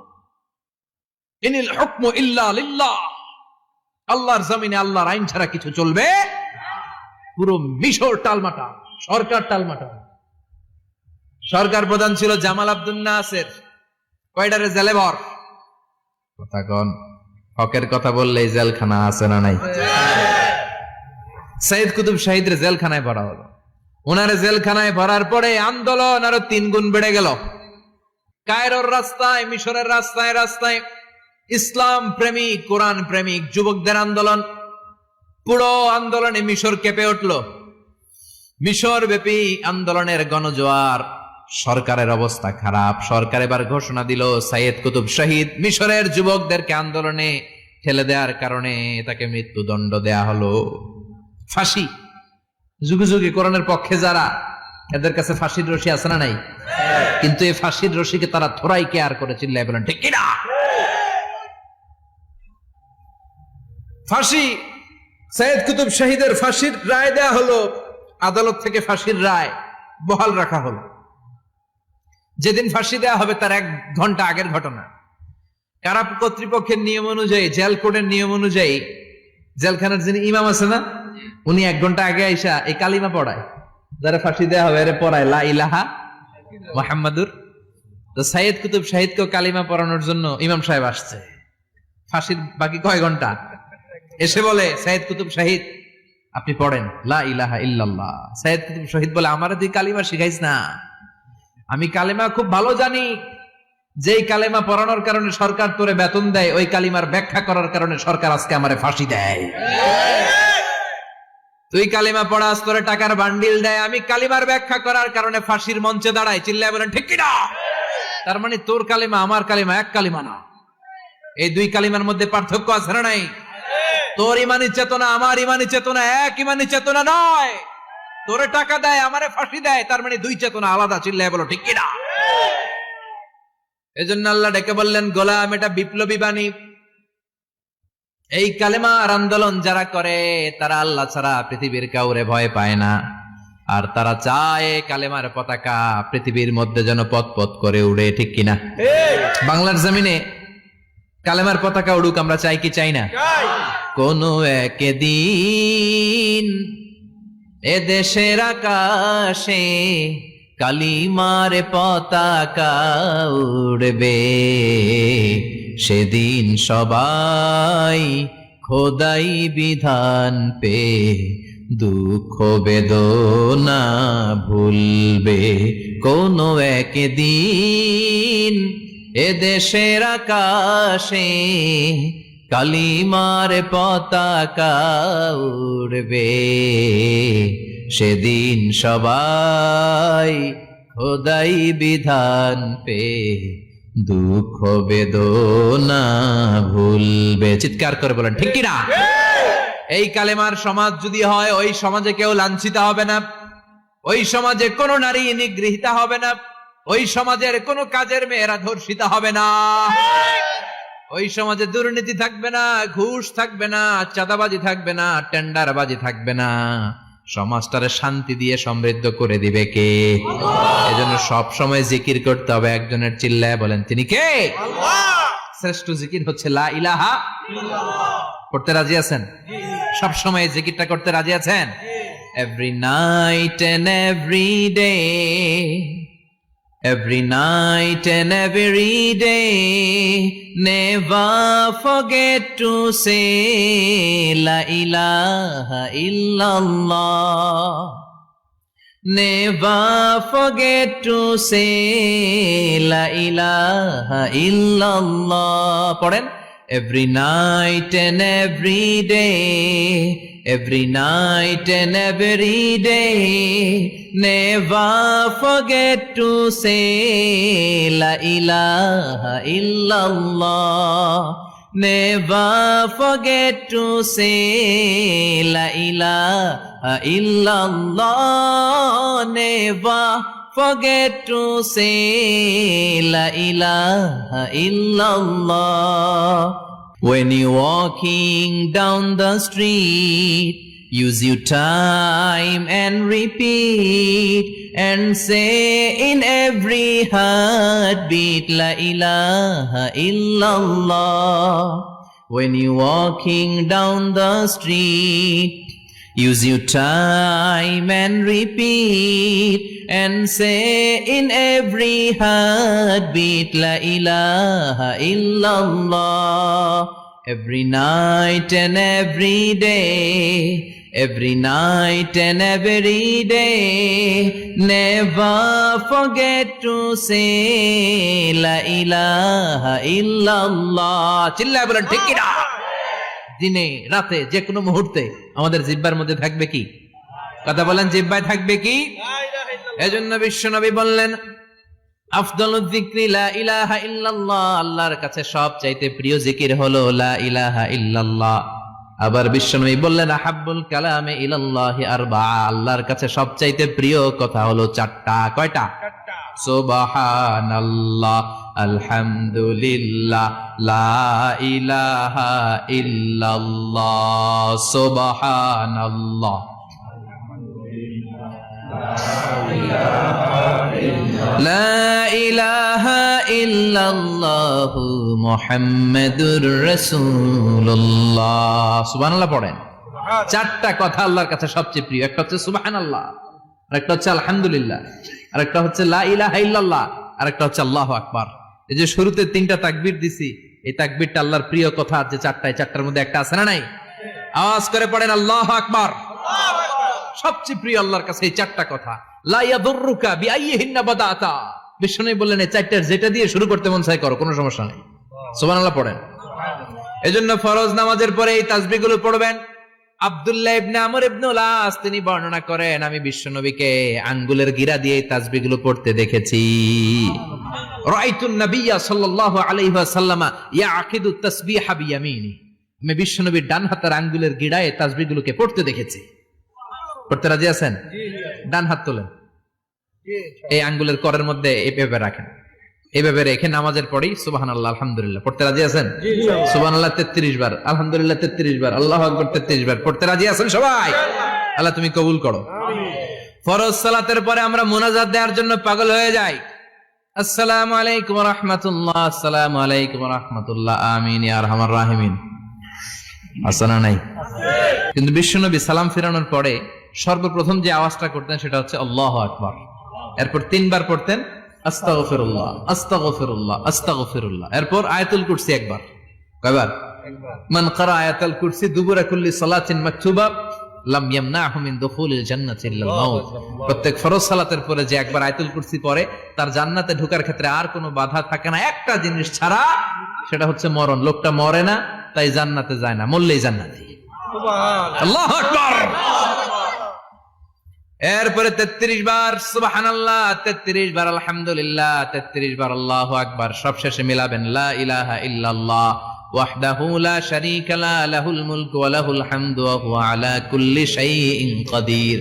ইনিল হুকমু ইল্লা লিল্লাহ, আল্লাহর জমিনে আল্লাহর আইন ছাড়া কিছু চলবে। পুরো মিশর টালমাটাল, সরকার টালমাটাল। সরকার প্রধান ছিল জামাল আব্দুল নাসের। কয়টারে জেলে ভর? কথা কন। হকের কথা বললেই জেলখানা আছে না নাই? সাইয়্যিদ কুতুব শাহীদের জেলখানায় ভরা হলো। ওনারে জেলখানায় ভরার পরে আন্দোলন আরো 3 গুণ বেড়ে গেল। কায়রোর রাস্তায়, মিশরের রাস্তায় রাস্তায় ইসলাম প্রেমিক, কোরআন প্রেমিক যুবকদের আন্দোলন। পুরো আন্দোলনে মিশর কেঁপে উঠল। মিশর ব্যাপী আন্দোলনের গণজোয়ার। সরকারের অবস্থা খারাপ। সরকার এবার ঘোষণা দিল সাইয়েদ কুতুব শহীদ মিশরের যুবকদেরকে আন্দোলনে ঠেলে দেওয়ার কারণে তাকে মৃত্যুদণ্ড দেয়া হলো, ফাঁসি। যুগে যুগে কোরআনের পক্ষে যারা, এদের কাছে ফাঁসির রশি আছে না নাই? কিন্তু এই ফাঁসির রশিকে তারা থোড়াই কেয়ার করে, চিল্লায় বলেন ঠিক কিনা? ফাঁসি, সাইয়েদ কুতুব শহীদের ফাঁসির রায় দেয়া হলো। আদালত থেকে ফাঁসির রায় বহাল রাখা হলো। যেদিন ফাঁসি দেয়া হবে তার 1 ঘন্টা আগের ঘটনা। কারা কর্তৃপক্ষের নিয়ম অনুযায়ী, জেল কোডের নিয়ম অনুযায়ী জেলখানার যিনি ইমাম আছে না, উনি 1 ঘন্টা আগে আইসা এই কালিমা পড়ায়, যারা ফাঁসি দেয়া হবে এর পড়ায় লা ইলাহা মুহাম্মাদুর। তো সাইয়েদ কুতুব শহীদকে কালিমা পড়ানোর জন্য ইমাম সাহেব আসছে। ফাঁসির বাকি কয় ঘন্টা, এসে বলে সাইয়েদ কুতুব শহীদ আপনি পড়েন লা ইলাহা ইল্লাল্লাহ। সাইয়েদ কুতুব শহীদ বলে আমারে তুই কালিমা শিখাইস না, আমি কালিমা খুব ভালো জানি। যেই কালিমা পড়ানোর কারণে সরকার তোরে বেতন দেয়, ওই কালিমার ব্যাখ্যা করার কারণে সরকার আজকে আমারে ফাঁসি দেয়। তুই কালিমা পড়াস, তোরে টাকার বান্ডিল দেয়, আমি কালিমার ব্যাখ্যা করার কারণে ফাঁসির মঞ্চে দাঁড়াই, চিল্লায় বলেন ঠিক কিনা? তার মানে তোর কালিমা আমার কালিমা এক কালিমা না, এই 2 কালিমার মধ্যে পার্থক্য আছে না নাই? তোর ইমানি চেতনা আমার ইমানি চেতনা এক ইমানি চেতনা নয়। তোরে টাকা দেয়, আমারে ফাঁসি দেয়, তার মানে 2 চেতনা আলাদা, চিল্লায় বলো ঠিক কিনা? এজন্য আল্লাহ ডেকে বললেন গোলাম, এটা বিপ্লবী বাণী। এই কালেমার আন্দোলন যারা করে তারা আল্লাহ ছাড়া পৃথিবীর কাউরে ভয় পায় না, আর তারা চায় কালেমার পতাকা পৃথিবীর মধ্যে যেন পথ পথ করে উড়ে, ঠিক কিনা? বাংলার জমিনে কালেমার পতাকা উড়ুক, আমরা চাই কি চাই না? কোনো একদিন এ দেশের আকাশে কালিমার পতাকা উড়বে, সেদিন সবাই খোদাই বিধান পে দুঃখ বেদনা ভুলবে। কোনো একদিন এ দেশের আকাশে কালিমার পতাকা উড়বে, সেদিন সবাই খোদাই বিধান পে দুঃখ বেদনা ভুলবে। চিৎকার করে বলেন ঠিক কিনা? এই কালেমার সমাজ যদি হয়, ওই সমাজে কেউ লাঞ্ছিত হবে না, ওই সমাজে কোনো নারী নিগৃহীতা হবে না, ওই সমাজের কোনো কাজের মেয়েরা ধর্ষিত হবে না, ওই সমাজে দুর্নীতি থাকবে না, ঘুষ থাকবে না, চাঁদাবাজি থাকবে না, টেন্ডারবাজি থাকবে না। সমাজটারে শান্তি দিয়ে সমৃদ্ধ করে দিবে কে? এজন্য সব সময় জিকির করতে হবে একজনের, চিল্লায় বলেন তিনি কে? আল্লাহ। শ্রেষ্ঠ জিকির হচ্ছে লা ইলাহা ইল্লাল্লাহ। করতে রাজি আছেন? সব সময় জিকিরটা করতে রাজি আছেন? Every night and every day, every night and every day, never forget to say la ilaha illallah, never forget to say la ilaha illallah. পড়েন every night and every day, every night and every day, never forget to say la ilaha illallah, never forget to say la ilaha illallah, never forget to say la ilaha illallah. When you're walking down the street, use your time and repeat and say in every heartbeat la ilaha illallah. When you're walking down the street, use your time and repeat and say in every heartbeat la ilaha illallah. Every night and every day, every night and every day. Never forget to say la ilaha illallah. চিল্লায় বলেন ঠিক কি না? দিনে রাতে যে কোনো মুহূর্তে আমাদের জিহ্বার মধ্যে থাকবে কি? কথা বলেন, জিহ্বায় থাকবে কি? এজন্য বিশ্বনবী বললেন আফদালুয যিকরি লা ইলাহা ইল্লাল্লাহ, আল্লাহর কাছে সবচাইতে প্রিয় জিকির হলো লা ইলাহা ইল্লাল্লাহ। আবার বিশ্বনবী বললেন আহাব্বুল কালামে ইলাল্লাহি আরবাআ, আল্লাহর কাছে সবচাইতে প্রিয় কথা হলো চারটা। কয়টা? সুবহানাল্লাহ, আলহামদুলিল্লাহ, লা ইলাহা ইল্লাল্লাহ। সুবহানাল্লাহ, লা ইলাহা ইল্লাল্লাহু মুহাম্মাদুর রাসূলুল্লাহ। সুবহানাল্লাহ পড়েন। চারটা কথা আল্লাহর কাছে সবচেয়ে প্রিয়। একটা হচ্ছে সুবহানাল্লাহ, আরেকটা হচ্ছে আলহামদুলিল্লাহ, আরেকটা হচ্ছে লা ইলাহা ইল্লাল্লাহ, আরেকটা হচ্ছে আল্লাহু আকবার। এই যে শুরুতে তিনটা তাকবীর দিছি, এই তাকবীরটা আল্লাহর প্রিয় কথা যে চারটায়, চারটার মধ্যে একটা আছে না নাই? আওয়াজ করে পড়েন আল্লাহু আকবার। সবচেয়ে প্রিয় আল্লাহর কাছে এই চারটা কথা। লা ইয়াদুররুকা বিআইয়িহিন্না বাদাতা, বিষ্ণু বললেন এই চারটার যেটা দিয়ে শুরু করতে মন চায় করো, কোনো সমস্যা নেই। সুবহানাল্লাহ পড়েন। এজন্য ফরজ নামাজের পরে এই তাসবিহগুলো পড়বেন। আব্দুল্লাহ ইবনে আমর ইবনে আস তিনি বর্ণনা করেন, আমি বিশ্বনবীকে আঙ্গুলের গিরা দিয়ে এই তাসবিহগুলো পড়তে দেখেছি। রাআইতুন নাবিয়্যা সাল্লাল্লাহু আলাইহি ওয়াসাল্লাম ইয়াকিদু তাসবিহা বিয়ামিনি, আমি বিশ্বনবীর ডান হাতের আঙ্গুলের গিরায় তাসবিহগুলোকে পড়তে দেখেছি। পড়তে রাজি আছেন? ডান হাত তোলেন, এই আঙ্গুলের করের মধ্যে এভাবে রাখেন, এভাবে রেখে নামাজের পরেই সুবহানাল্লাহ আলহামদুলিল্লাহ পড়তে রাজি আছেন? সুবহানাল্লাহ 33 বার, আলহামদুলিল্লাহ 33 বার, আল্লাহু আকবার 33 বার পড়তে রাজি আছেন সবাই? আল্লাহ তুমি কবুল করো। ফরজ সালাতের পরে আমরা মুনাজাত দেওয়ার জন্য পাগল হয়ে যাই। আসসালামু আলাইকুম ওয়া রাহমাতুল্লাহ, আসসালামু আলাইকুম ওয়া রাহমাতুল্লাহ, আমিন ইয়া আরহামার রাহিমিন। আসসানা নাই? কিন্তু বিশ্বনবী সালাম ফিরানোর পরে সর্বপ্রথম যে আওয়াজটা করতেন সেটা হচ্ছে আল্লাহু আকবার। এরপর 3 বার পড়তেন আস্তাগফিরুল্লাহ, আস্তাগফিরুল্লাহ, আস্তাগফিরুল্লাহ। এরপর আয়াতুল কুরসি একবার। কয়বার? মান ক্বারা আয়াতুল কুরসি দুবুরা কুল্লি সালাতিন মাকতুবা লাম ইয়ামনাহু মিন দুখুলিল জান্নাতি ইল্লাল মাউত। প্রত্যেক ফরজ সালাতের পরে যে একবার আয়াতুল কুরসি পড়ে তার জান্নাতে ঢোকার ক্ষেত্রে আর কোনো বাধা থাকে না, একটা জিনিস ছাড়া, সেটা হচ্ছে মরণ। লোকটা মরে না তাই জান্নাতে যায় না, মরলেই জান্নাতি। সুবহানাল্লাহ, আল্লাহু আকবার। এরপরে 33 বার সুবহানাল্লাহ, 33 বার আলহামদুলিল্লাহ, 33 বার আল্লাহু আকবার। সবশেষে মিলাবেন লা ইলাহা ইল্লাল্লাহ ওয়াহদাহু লা শারীকা লা লাহুল মুলকু ওয়া লাহুল হামদু ওয়া হুয়া আলা কুল্লি শাইইন কাদির।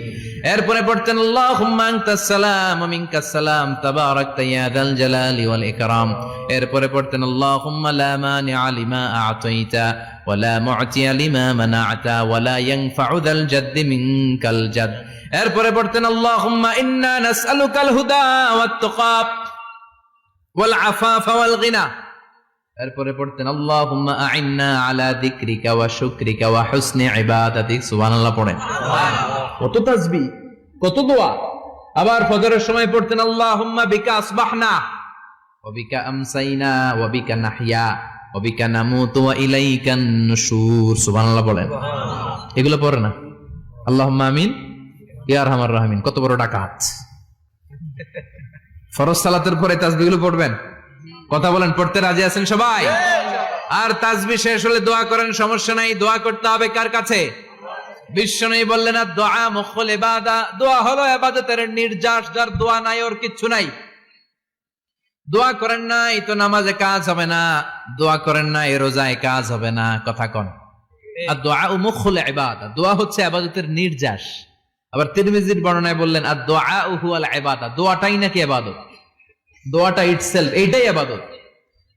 এরপরে পড়তেন আল্লাহুম্মা আনতাস সালাম ওয়া মিনকাস সালাম তাবারাকতা ইয়া যাল জালালি ওয়াল ইকরাম। এরপরে পড়তেন আল্লাহুম্মা লা মানিআ লিমা আ'তাইতা ওয়া লা মু'তিয়া লিমা মানা'তা ওয়া লা ইয়ানফা'ু যাল জাদ্দি মিনকাল জাদ। এরপরে পড়তেন আল্লাহুম্মা ইন্না নাসআলুকাল হুদা ওয়াত তুকা ওয়াল আফাফা ওয়াল গিনা। এরপরে পড়তেন আল্লাহুম্মা আ'ইন্না আলা যিকরিকা ওয়া শুকরিকা ওয়া হুসনি ইবাদাতিক। সুবহানাল্লাহ পড়েন। কত তাসবিহ, কত দোয়া। আবার ফজরের সময় পড়তেন আল্লাহুম্মা বিকা আসবাহনা ওয়া বিকা আমসাইনা ওয়া বিকা নাহইয়া ওয়া বিকা নামুতু ওয়া ইলাইকান নুশুর। সুবহানাল্লাহ পড়েন। এগুলো পড়ে না? আল্লাহুম্মা আমিন ইয়া আরহামার রাহিমিন। কত বড় ডাকাত! ফরজ সালাতের পরে তাসবিহগুলো পড়বেন। কথা বলেন, পড়তে রাজি আছেন সবাই? আর তাসবিহ শেষ হলে দোয়া করেন, সমস্যা নাই। দোয়া করতে হবে কার কাছে? বিশ্বনবী বললেন দোয়া মুখুল ইবাদা, দোয়া হলো ইবাদতের নির্যাস। যার দোয়া নাই ওর কিচ্ছু নাই। দোয়া করেন নাই তো নামাজে কাজ হবে না, দোয়া করেন নাই রোজায় কাজ হবে না। কথা কন। আর দোয়া মুখুল ইবাদা, দোয়া হচ্ছে ইবাদতের নির্যাস। আবার তিরমিজির বর্ণনায় বললেন আর দোয়া হুয়াল ইবাদা, দোয়াটাই নাকি ইবাদত। দোয়াটা ইটসেলফ এইটাই ইবাদত।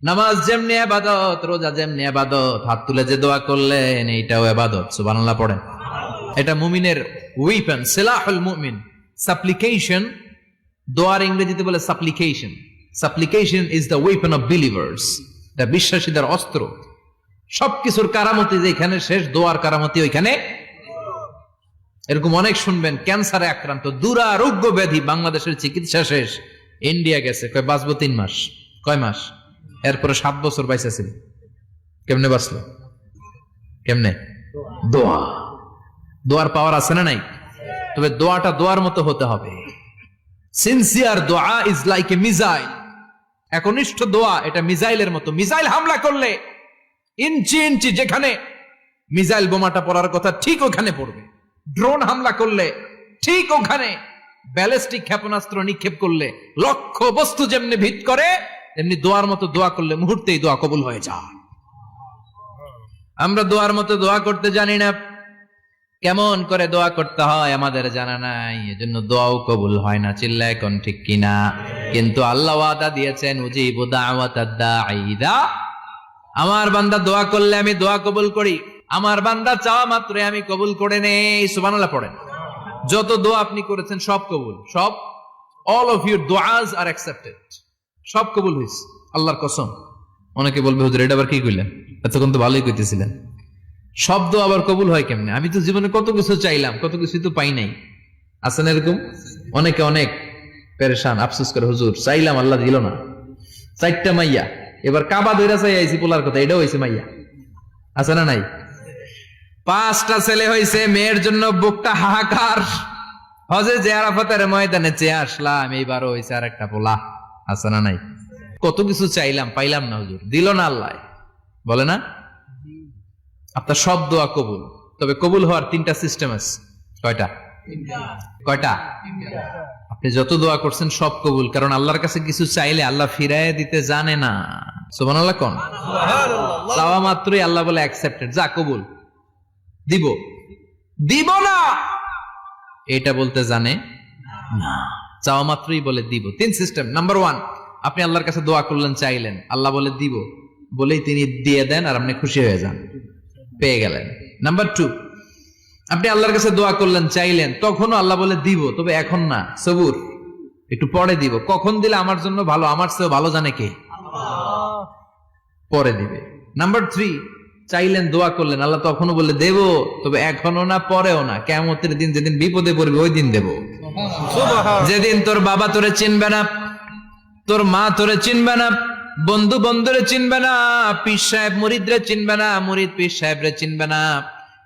নামাজ যেমনি ইবাদত, রোজা যেমনি ইবাদত, হাত তুলে যে দোয়া করলেন এইটাও ইবাদত। সুবহানাল্লাহ পড়েন। এটা মুমিনের ওয়েপন, সিলাহুল মুমিন। সাপ্লিকেশন, দোয়ার ইংরেজিতে বলে সাপ্লিকেশন। সাপ্লিকেশন is the weapon of believers, এটা বিশ্বাসীদের অস্ত্র। সবকিছুর কারামতি যেখানে শেষ, দোয়ার কারামতি ওইখানে। এরকম অনেক শুনবেন ক্যান্সারে আক্রান্ত, দুরারোগ্য ব্যাধি, বাংলাদেশের চিকিৎসা শেষ, ইন্ডিয়া গেছে, কয় বাঁচবো 3 মাস। কয় মাস? এরপরে 7 বছর বাইসা ছিল। কেমনে বাঁচলো? কেমনে? দোয়া। দোয়ার পাওয়ার আছে না নাই? তবে দোয়াটা দোয়ার মতো হতে হবে। সিনসিয়ার দোয়া ইজ লাইক এ মিসাইল। একনিষ্ঠ দোয়া এটা মিসাইলের মতো। মিসাইল হামলা করলে ইঞ্চি ইঞ্চি যেখানে মিসাইল বোমাটা পড়ার কথা ঠিক ওখানে পড়বে। ড্রোন হামলা করলে ঠিক ওখানে, ব্যালিস্টিক ক্ষেপণাস্ত্র নিক্ষেপ করলে লক্ষ্য বস্তু যেমনি ভিত করে, তেমনি দোয়ার মতো দোয়া করলে মুহূর্তেই দোয়া কবুল হয়ে যায়। আমরা দোয়ার মতো দোয়া করতে জানি না, কেমন করে দোয়া করতে হয় আমাদের জানা নাই, এজন্য দোয়াও কবুল হয় না। চিল্লায় এখন ঠিক কিনা? কিন্তু আল্লাহ ওয়াদা দিয়েছেন, উজিবু দাওয়াতাদ দাঈ ইযা, আমার বান্দা দোয়া করলে আমি দোয়া কবুল করি, আমার বান্দা চাওয়া মাত্রই আমি কবুল করে নেই। সুবহানাল্লাহ পড়েন। যত দোয়া আপনি করেছেন সব কবুল, সব, অল অফ ইউর দোয়াজ আর অ্যাকসেপ্টেড, সব কবুল হয়েছে আল্লাহর কসম। অনেকে বলবে হুজুর এটা আবার কি কইলেন, এতক্ষণ তো ভালোই কইতেছিলেন, সব দোয়া আবার কবুল হয় কেমনে? আমি তো জীবনে কত কিছু চাইলাম, কত কিছু তো পাই নাই। আছে না এরকম? অনেকে অনেক পেরেশান, আফসোস করে, হুজুর চাইলাম আল্লাহ দিল না। 4টা মাইয়া, এবার কাবা ধইরা চাই আইছি পোলার কথা, এটাও হয়েছে মাইয়া। আছে না নাই? 5টা ছেলে হয়েছে, মেয়ের জন্য বুকটা হাহাকার। হজে যে আরাফাতের ময়দানে চেয়ে আসলাম, এইবারও হয়েছে আর একটা পোলা। আছে না নাই? কত কিছু চাইলাম, পাইলাম না, হুজুর দিল না আল্লাহ। বলে না আপনার সব দোয়া কবুল, তবে কবুল হওয়ার 3টা সিস্টেম আছে। কয়টা? কয়টা? আপনি যত দোয়া করছেন সব কবুল, কারণ আল্লাহর কাছে কিছু চাইলে আল্লাহ ফিরায় দিতে জানে না। সুবহানাল্লাহ কোন? চাওয়া মাত্রই আল্লাহ বলে অ্যাকসেপ্টেড, যা কবুল, দিব দিব না এটা বলতে জানে না, চাওয়া মাত্রই বলে দিব। 3 সিস্টেম। নাম্বার 1, আপনি আল্লাহর কাছে দোয়া করলেন, চাইলেন, আল্লাহ বলে দিব, বলেই তিনি দিয়ে দেন আর আপনি খুশি হয়ে যান, পেয়ে গেলেন। নাম্বার 2, আপনি আল্লাহর কাছে দোয়া করলেন, চাইলেন, তখনও আল্লাহ বলে দিব, তবে এখন না, সবুর, একটু পরে দিব। কখন দিলে আমার জন্য ভালো, আমার চেয়ে ভালো জানে কে? পরে দিবে। নাম্বার 3, চাইলেন, দোয়া করলেন, আল্লাহ তখনও বলে দেব, তবে এখনো না, পরেও না, কিয়ামতের দিন যেদিন বিপদে পড়বে ওই দিন দেব। যেদিন তোর বাবা তোরে চিনবে না, তোর মা তোরে চিনবে না, বন্ধু বন্ধুরে চিনবে না, পীর সাহেব মুরিদরে চিনবে না, মুরিদ পীর সাহেবরে চিনবে না,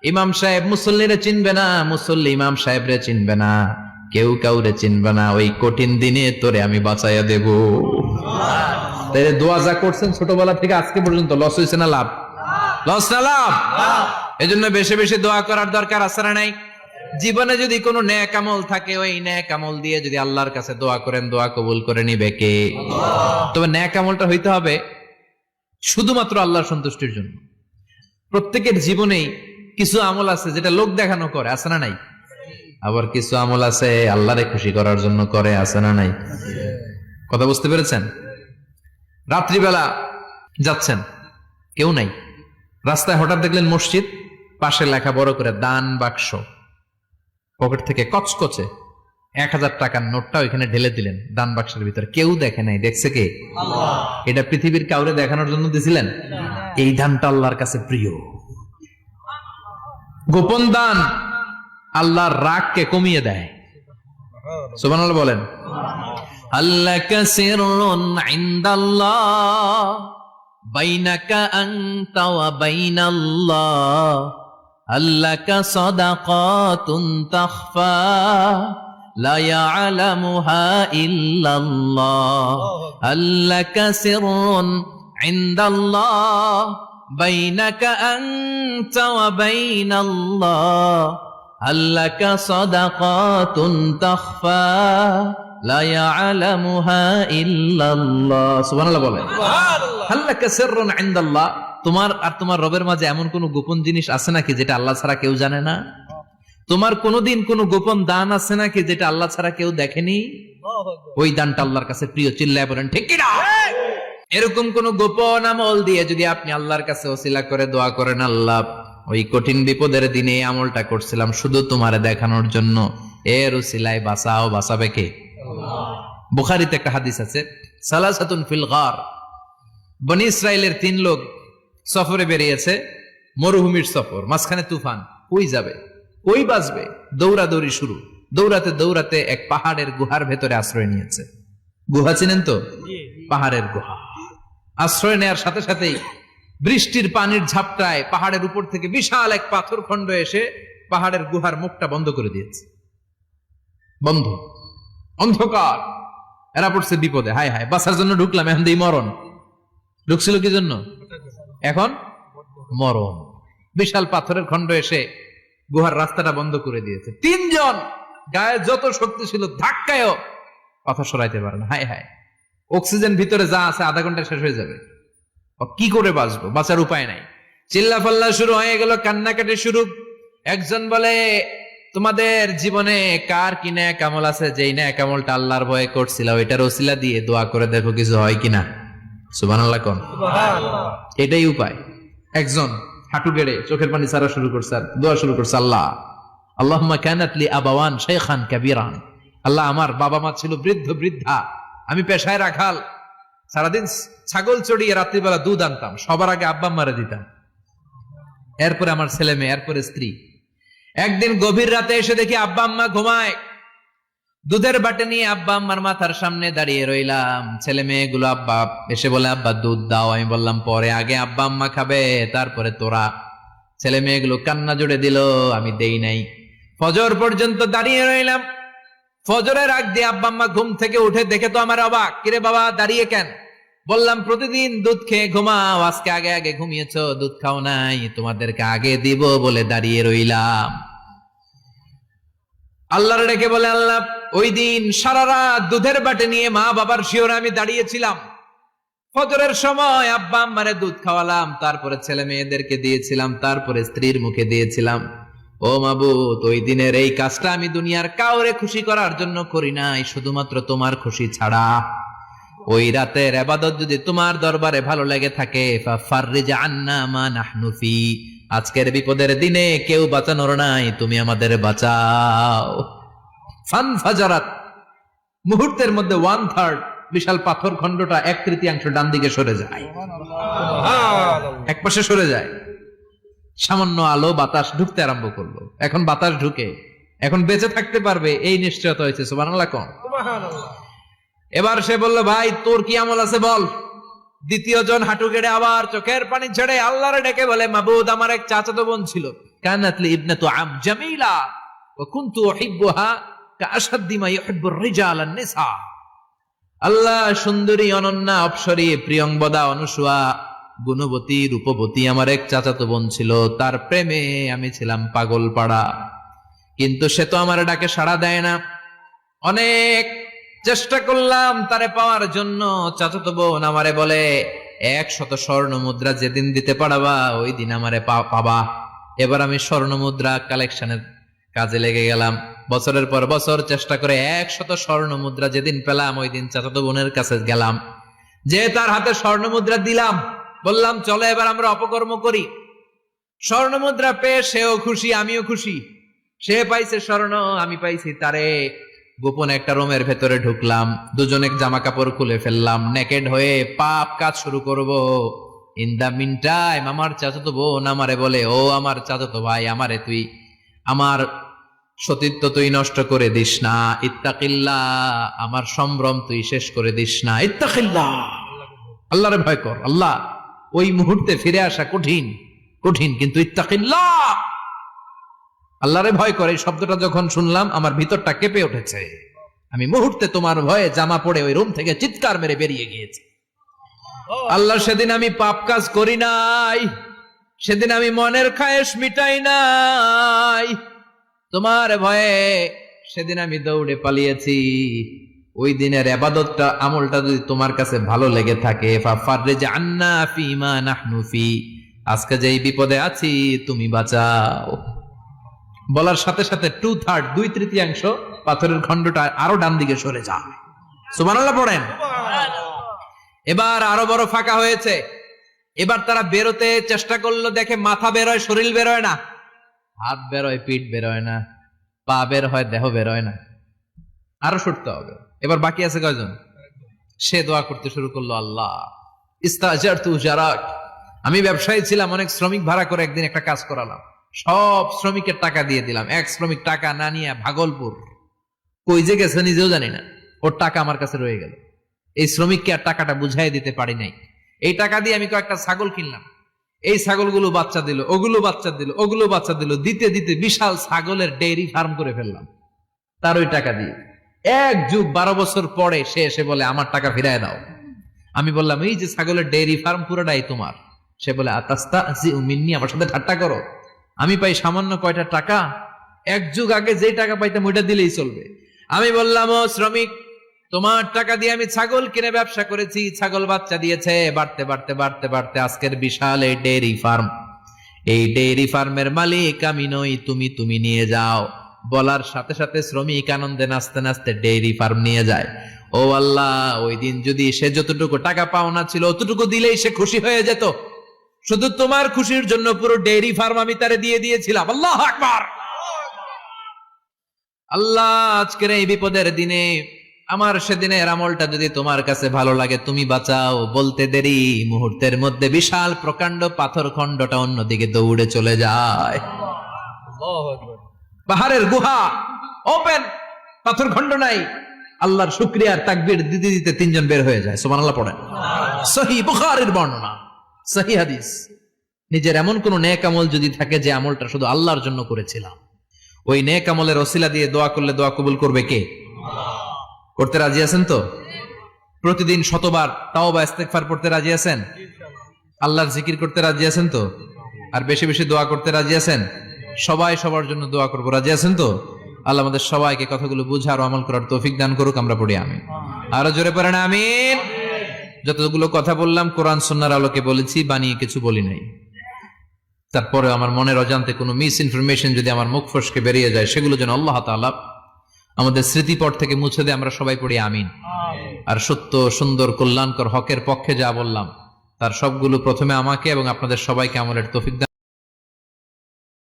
ইমাম সাহেব মুসল্লিরে চিনবে না, মুসল্লি ইমাম সাহেবরে চিনবে না, কেউ কাউরে চিনবে না। ওই কঠিন দিনে তোরে আমি বাঁচাইয়া দেব। তাই দোয়া যা করছেন ছোটবেলা থেকে আজকে পর্যন্ত, লস হয়েছে না লাভ? লস না লাভ? এজন্য বেশি বেশি দোয়া করার দরকার আছে না নাই? জীবনে যদি কোনো নেক আমল থাকে, ওই নেক আমল দিয়ে যদি আল্লাহর কাছে দোয়া করেন, দোয়া কবুল করে নিবে কে? তবে নেক আমলটা হইতে হবে শুধুমাত্র আল্লাহর সন্তুষ্টির জন্য। প্রত্যেকের জীবনেই কিছু আমল আছে যেটা লোক দেখানো করে, আছে না নাই? আবার কিছু আমল আছে আল্লাহরে খুশি করার জন্য করে, আছে না নাই? কথা বুঝতে পেরেছেন? রাত্রিবেলা যাচ্ছেন, কেউ নাই, রাস্তায় হঠাৎ দেখলেন মসজিদ, পাশে লেখা বড় করে দান বাক্স, পকেট থেকে কচকচে 1000 টাকার নোটটা ওইখানে ঢেলে দিলেন দান বাক্সের ভিতরে। কেউ দেখে নাই, দেখছে কে? আল্লাহ। এটা পৃথিবীর কাউরে দেখানোর জন্য দিছিলেন? এই দানটা আল্লাহর কাছে প্রিয়। গোপন দান আল্লাহর রাগকে কমিয়ে দেয়। সুবহানাল্লাহ বলেন। আল্লাকা সিররুন ইনদাল্লাহ বাইনাকা আনতা ওয়া বাইনাল্লাহ, আল্লাকা সাদাকাতুন তাখফা লা ইয়ালামুহা ইল্লাল্লাহ, আল্লাকা সিররুন ইনদাল্লাহ বাইনাকা আনতা ওয়া বাইনাল্লাহ, আল্লাকা সাদাকাতুন তাখফা লা ইয়ালামুহা ইল্লাল্লাহ। সুবহানাল্লাহ বলেন। আল্লাকা সিররুন ইনদাল্লাহ, তোমার আর তোমার রবের মাঝে এমন কোন গোপন জিনিস আছে নাকি যেটা আল্লাহ ছাড়া কেউ জানে না? তোমার কোনদিন কোন গোপন দান আছে নাকি যেটা আল্লাহ ছাড়া কেউ দেখেনি? ওই দানটা আল্লাহর কাছে প্রিয়। চিল্লায় বলেন ঠিক কি না? এরকম কোন গোপন আমল দিয়ে যদি আপনি আল্লাহর কাছে ওসিলা করে দোয়া করেন, আল্লাহ ওই কঠিন বিপদের দিনে এই আমলটা করছিলাম শুধু তোমারে দেখানোর জন্য, এর ওসিলায় বাঁচাও, বাঁচাবে কে? বুখারীতে একটা হাদিস আছে, সালাসাতুন ফিল গার, বনি ইসরাইলের 3 লোক সফরে বেরিয়েছে, মরুভূমির সফর, মাঝখানে তুফান, কই যাবে, কই বাঁচবে, দৌড়াদৌড়ি শুরু। দৌড়াতে দৌড়াতে এক পাহাড়ের গুহার ভেতরে আশ্রয় নিয়েছে। গুহা চিনেন তো? পাহাড়ের গুহা। আশ্রয় নেওয়ার সাথে সাথেই বৃষ্টির পানির ঝাপটায় পাহাড়ের উপর থেকে বিশাল এক পাথর খণ্ড এসে পাহাড়ের গুহার মুখটা বন্ধ করে দিয়েছে, বন্ধ, অন্ধকার। এরা পড়ছে বিপদে, হায় হায় বাঁচার জন্য ঢুকলাম, এখন দিই মরণ। ঢুকছিল কি জন্য? এখন মরণ। বিশাল পাথরের খণ্ড এসে গুহার রাস্তাটা বন্ধ করে দিয়েছে। তিনজন গায়ে যত শক্তি ছিল ধাক্কায়ও পাথর সরাইতে পারে না। হায় হায়, অক্সিজেন ভিতরে যা আছে আধা ঘন্টা শেষ হয়ে যাবে, কি করে বাঁচবো? বাঁচার উপায় নাই। চিল্লা ফাল্লা শুরু হয়ে গেল, কান্নাকাটি শুরু। একজন বলে, তোমাদের জীবনে কার কি ন্যাক আমল আছে, যেই ন্যাক আমলটা আল্লাহর ভয়ে করছিল ওইটার ওসিলা দিয়ে দোয়া করে দেখো কিছু হয় কিনা। সুবহানাল্লাহ কোন, এটাই উপায়। একজন হাঁটু গেড়ে চোখের পানি ছাড়া শুরু করছে, আর দোয়া শুরু করছে, আল্লাহ আল্লাহুম্মা কানাত লি আবাওয়ান শাইখান কাবীরান, আল্লাহ আমার বাবা মা ছিল বৃদ্ধ বৃদ্ধা, আমি পেশায় রাখাল, সারাদিন ছাগল চড়িয়ে রাত্রিবেলা দুধ আনতাম, সবার আগে আব্বা আম্মারে দিতাম, এরপরে আমার ছেলে মেয়ে, এরপরে স্ত্রী। একদিন গভীর রাতে এসে দেখি আব্বা আম্মা ঘুমায়, দুধের বাটি নিয়ে আব্বা আম্মার মাথার সামনে দাঁড়িয়ে রইলাম। ছেলে মেয়েগুলো আব্বা এসে বলে, আব্বা দুধ দাও। আমি বললাম পরে, আগে আব্বা আম্মা খাবে তারপরে তোরা। ছেলে মেয়েগুলো কান্না জুড়ে দিল, আমি দেই নাই। ফজর পর্যন্ত দাঁড়িয়ে রইলাম। ফজরের আগ দিয়ে আব্বা আম্মা ঘুম থেকে উঠে দেখে তো আমার অবাক, কিরে বাবা দাঁড়িয়ে কেন? বললাম প্রতিদিন দুধ খেয়ে ঘুমাও, আজকে আগে আগে ঘুমিয়েছো, দুধ খাও নাই, তোমাদেরকে আগে দিব বলে দাঁড়িয়ে রইলাম। আল্লাহর ডেকে বলে, আল্লাহ ওই দিন সারা রাত দুধের বাটি নিয়ে মা বাবার শিওরে আমি দাঁড়িয়েছিলাম, ফজরের সময় আব্বা আম্মারে দুধ খাওয়ালাম, তারপরে ছেলে মেয়েদেরকে দিয়েছিলাম, তারপরে স্ত্রীর মুখে দিয়েছিলাম। ও মাবুদ, ওই দিনের এই কাজটা আমি দুনিয়ার কাউরে খুশি করার জন্য করি নাই, শুধুমাত্র তোমার খুশি ছাড়া। ওই রাতের ইবাদত যদি তোমার দরবারে ভালো লেগে থাকে, ফাফাররিজ আন্না মা নাহনু ফি, আজকের বিপদের দিনে কেউ বাঁচানোর নাই, তুমি আমাদের বাঁচাও। ফানফাজারাত, মুহূর্তের মধ্যে 1/3 বিশাল পাথর খণ্ডটা 1/3 ডান দিকে সরে যায়, একপাশে সরে যায়। সামান্য আলো বাতাস ঢুকতে আরম্ভ করলো। এখন বাতাস ঢুকে এখন বেঁচে থাকতে পারবে এই নিশ্চয়তা হয়েছে। সুবহানাল্লাহ কোন। এবার সে বলল, ভাই তোর কি আমল আছে বল। দ্বিতীয় জন হাঁটু গেড়ে আবার চোখের পানি ছেড়ে আল্লাহরে ডেকে বলে, মাবুদ আমার এক চাচাতো বোন ছিল, কানাতলি ইবনাতু আম জামিলা ওয়া কুনতু উহিব্বুহা কাআশাদ্দি মা ইউহিব্বুর রিজাল আন-নিসা। আল্লাহ সুন্দরী, অনন্যা, অপ্সরী, প্রিয়ংবদা, অনুসুয়া, গুণবতী, রূপবতী আমার এক চাচাতো বোন ছিল, তার প্রেমে আমি ছিলাম পাগল পাড়া, কিন্তু সে তো আমার ডাকে সাড়া দেয় না। অনেক চেষ্টা করলাম তারে পাওয়ার জন্য। চাচাতো বোন আমারে বলে, 100 স্বর্ণ মুদ্রা যেদিন দিতে পারবা ওই দিন আমারে পাবা। এবার আমি স্বর্ণ মুদ্রা কালেকশনের কাজে লেগে গেলাম। বছরের পর বছর চেষ্টা করে 100 স্বর্ণ মুদ্রা যেদিন পেলাম ওই দিন চাচাতো বোনের কাছে গেলাম, যে তার হাতে স্বর্ণ মুদ্রা দিলাম, বললাম চলো এবার আমরা অপকর্ম করি। স্বর্ণ মুদ্রা পেয়ে সেও খুশি, আমিও খুশি। সে পাইছে স্বর্ণ, আমি পাইছি তারে। গোপন একটা রুমের ভেতরে ঢুকলাম, দুজনে জামা কাপড় খুলে ফেললাম, নেকেড হয়ে পাপ কাজ শুরু করব। ইন দা মিন টাইম আমার চাচাতো বোন আমারে বলে, ও আমার চাচাতো ভাই, আমারে তুই আমার সতীত্ব তুই নষ্ট করে দিস না, ইত্তাকিল্লাহ, আমার সম্ভ্রম তুই শেষ করে দিস না, ইত্তাকিল্লাহ, আল্লাহরে ভয় কর। আল্লাহ ওই মুহূর্তে ফিরে আসা কঠিন কঠিন, কিন্তু ইত্তাকিল্লাহ, আল্লাহরে ভয় করে এই শব্দটা যখন শুনলাম আমার ভিতরটা কেঁপে উঠেছে। আমি মুহূর্তে তোমার ভয়ে জামা পড়ে ওই রুম থেকে চিৎকার মেরে বেরিয়ে গিয়েছি। আল্লাহ সেদিন আমি পাপ কাজ করি নাই, সেদিন আমি মনের খায়েশ মিটাই নাই, তোমার ভয়ে সেদিন আমি দৌড়ে পালিয়েছি। ওই দিনের ইবাদতটা আমলটা যদি তোমার কাছে ভালো লেগে থাকে, ফাফাররিজ আন্না ফিমা নাহনু ফি, আজকে যেই বিপদে আছি তুমি বাঁচাও। বলার সাথে সাথে 2/3 2/3 পাথরের খণ্ডটা আরো ডান দিকে সরে যায়। সুবহানাল্লাহ পড়েন। এবার আরো বড় ফাঁকা হয়েছে। এবার তারা বেরোতে চেষ্টা করলো, দেখে মাথা বেরোয়, শরীর বেরোয় না, হাত বেরোয়, পিঠ বেরোয় না, পা বের হয়, দেহ বেরোয় না, আরো সরতে হবে। এবার বাকি আছে কয়জন? সে দোয়া করতে শুরু করলো, আল্লাহ ইস্তাজারতু জারাক, আমি ব্যবসায়ী ছিলাম, অনেক শ্রমিক ভাড়া করে একদিন একটা কাজ করালাম, সব শ্রমিকের টাকা দিয়ে দিলাম। এক শ্রমিক টাকা না নিয়ে ভাগলপুর কই যে গেছে নিজেও জানি না, ওর টাকা আমার কাছে রয়ে গেল। এই শ্রমিককে আর টাকাটা বুঝাই দিতে পারি নাই। এই টাকা দিয়ে আমি কয়েকটা ছাগল কিনলাম, এই ছাগলগুলো বাচ্চা দিল, ওগুলো বাচ্চা দিল, ওগুলো বাচ্চা দিল, দিতে দিতে বিশাল ছাগলের ডেইরি ফার্ম করে ফেললাম তার ওই টাকা দিয়ে। 1 যুগ 12 বছর পরে সে এসে বলে আমার টাকা ফিরায় দাও। আমি বললাম এই যে ছাগলের ডেইরি ফার্ম পুরোটাই তোমার। সে বলে আতাস্তাহজিউ মিন্নি, আমার সাথে ঠাট্টা করো? আমি পাই সামান্য কয়টা টাকা, 1 যুগ আগে যে টাকা পাইতাম ওইটা দিলেই চলবে। আমি বললাম ও শ্রমিক, তোমার টাকা দিয়ে আমি ছাগল কিনে ব্যবসা করেছি, ছাগল বাচ্চা দিয়েছে, বাড়তে বাড়তে বাড়তে বাড়তে আজকের বিশাল এই ডেইরি ফার্ম। এই ডেইরি ফার্মের মালিক আমি নই, তুমি নিয়ে যাও। বলার সাথে সাথে শ্রমিক আনন্দে নাচতে নাচতে ডেইরি ফার্ম নিয়ে যায়। ও আল্লাহ, ওই দিন যদি সে যতটুকু টাকা পাওনা ছিল অতটুকু দিলেই সে খুশি হয়ে যেত। শুধু তোমার খুশির জন্য পুরো ডেইরি ফার্ম আমি তারে দিয়ে দিয়েছিলাম। আল্লাহু আকবার। আল্লাহ, আজকের এই বিপদের দিনে আমার সেদিনের আমলটা যদি তোমার কাছে ভালো লাগে তুমি বাঁচাও। বলতে দেরি, মুহূর্তের মধ্যে বিশাল প্রকাণ্ড পাথর খণ্ডটা অন্যদিকে দৌড়ে চলে যায়। পাহাড়ের গুহা ওপেন, পাথর খণ্ড নাই। আল্লাহর শুকরিয়ার তাকবীর দিতে দিতে 3 জন বের হয়ে যায়। সুবহানাল্লাহ পড়েন। সহিহ বুখারীর বর্ণনা, সহিহ হাদিস। নিজের এমন কোন নেক আমল যদি থাকে যে আমলটা শুধু আল্লাহর জন্য করেছিলাম, ওই নেক আমলের ওসিলা দিয়ে দোয়া করলে দোয়া কবুল করবে কে? করতে রাজি আছেন তো? প্রতিদিন শতবার তাওবা ইস্তেগফার পড়তে রাজি আছেন? আল্লাহর জিকির করতে রাজি আছেন তো? আর বেশি বেশি দোয়া করতে রাজি আছেন? সবাই সবার জন্য দোয়া করবো, রাজি আছেন তো? আল্লাহ আমাদের সবাইকে কথাগুলো বুঝার ও আমল করার তৌফিক দান করুক। আমরা পড়ি আমিন। আরো জোরে পড়েন আমিন। যতগুলো কথা বললাম কোরআন সুন্নাহর আলোকে বলেছি, বানিয়ে কিছু বলি নাই। তারপরে আমার মনের অজান্তে কোনো মিস ইনফরমেশন যদি আমার মুখ ফসকে বেরিয়ে যায়, সেগুলো যেন আল্লাহ তাআলা আমাদের স্মৃতিপট থেকে মুছে দেয়। আমরা সবাই পড়ি আমিন। আর সত্য, সুন্দর, কল্যাণকর, হকের পক্ষে যা বললাম তার সবগুলো প্রথমে আমাকে এবং আপনাদের সবাইকে আমলের তৌফিক দান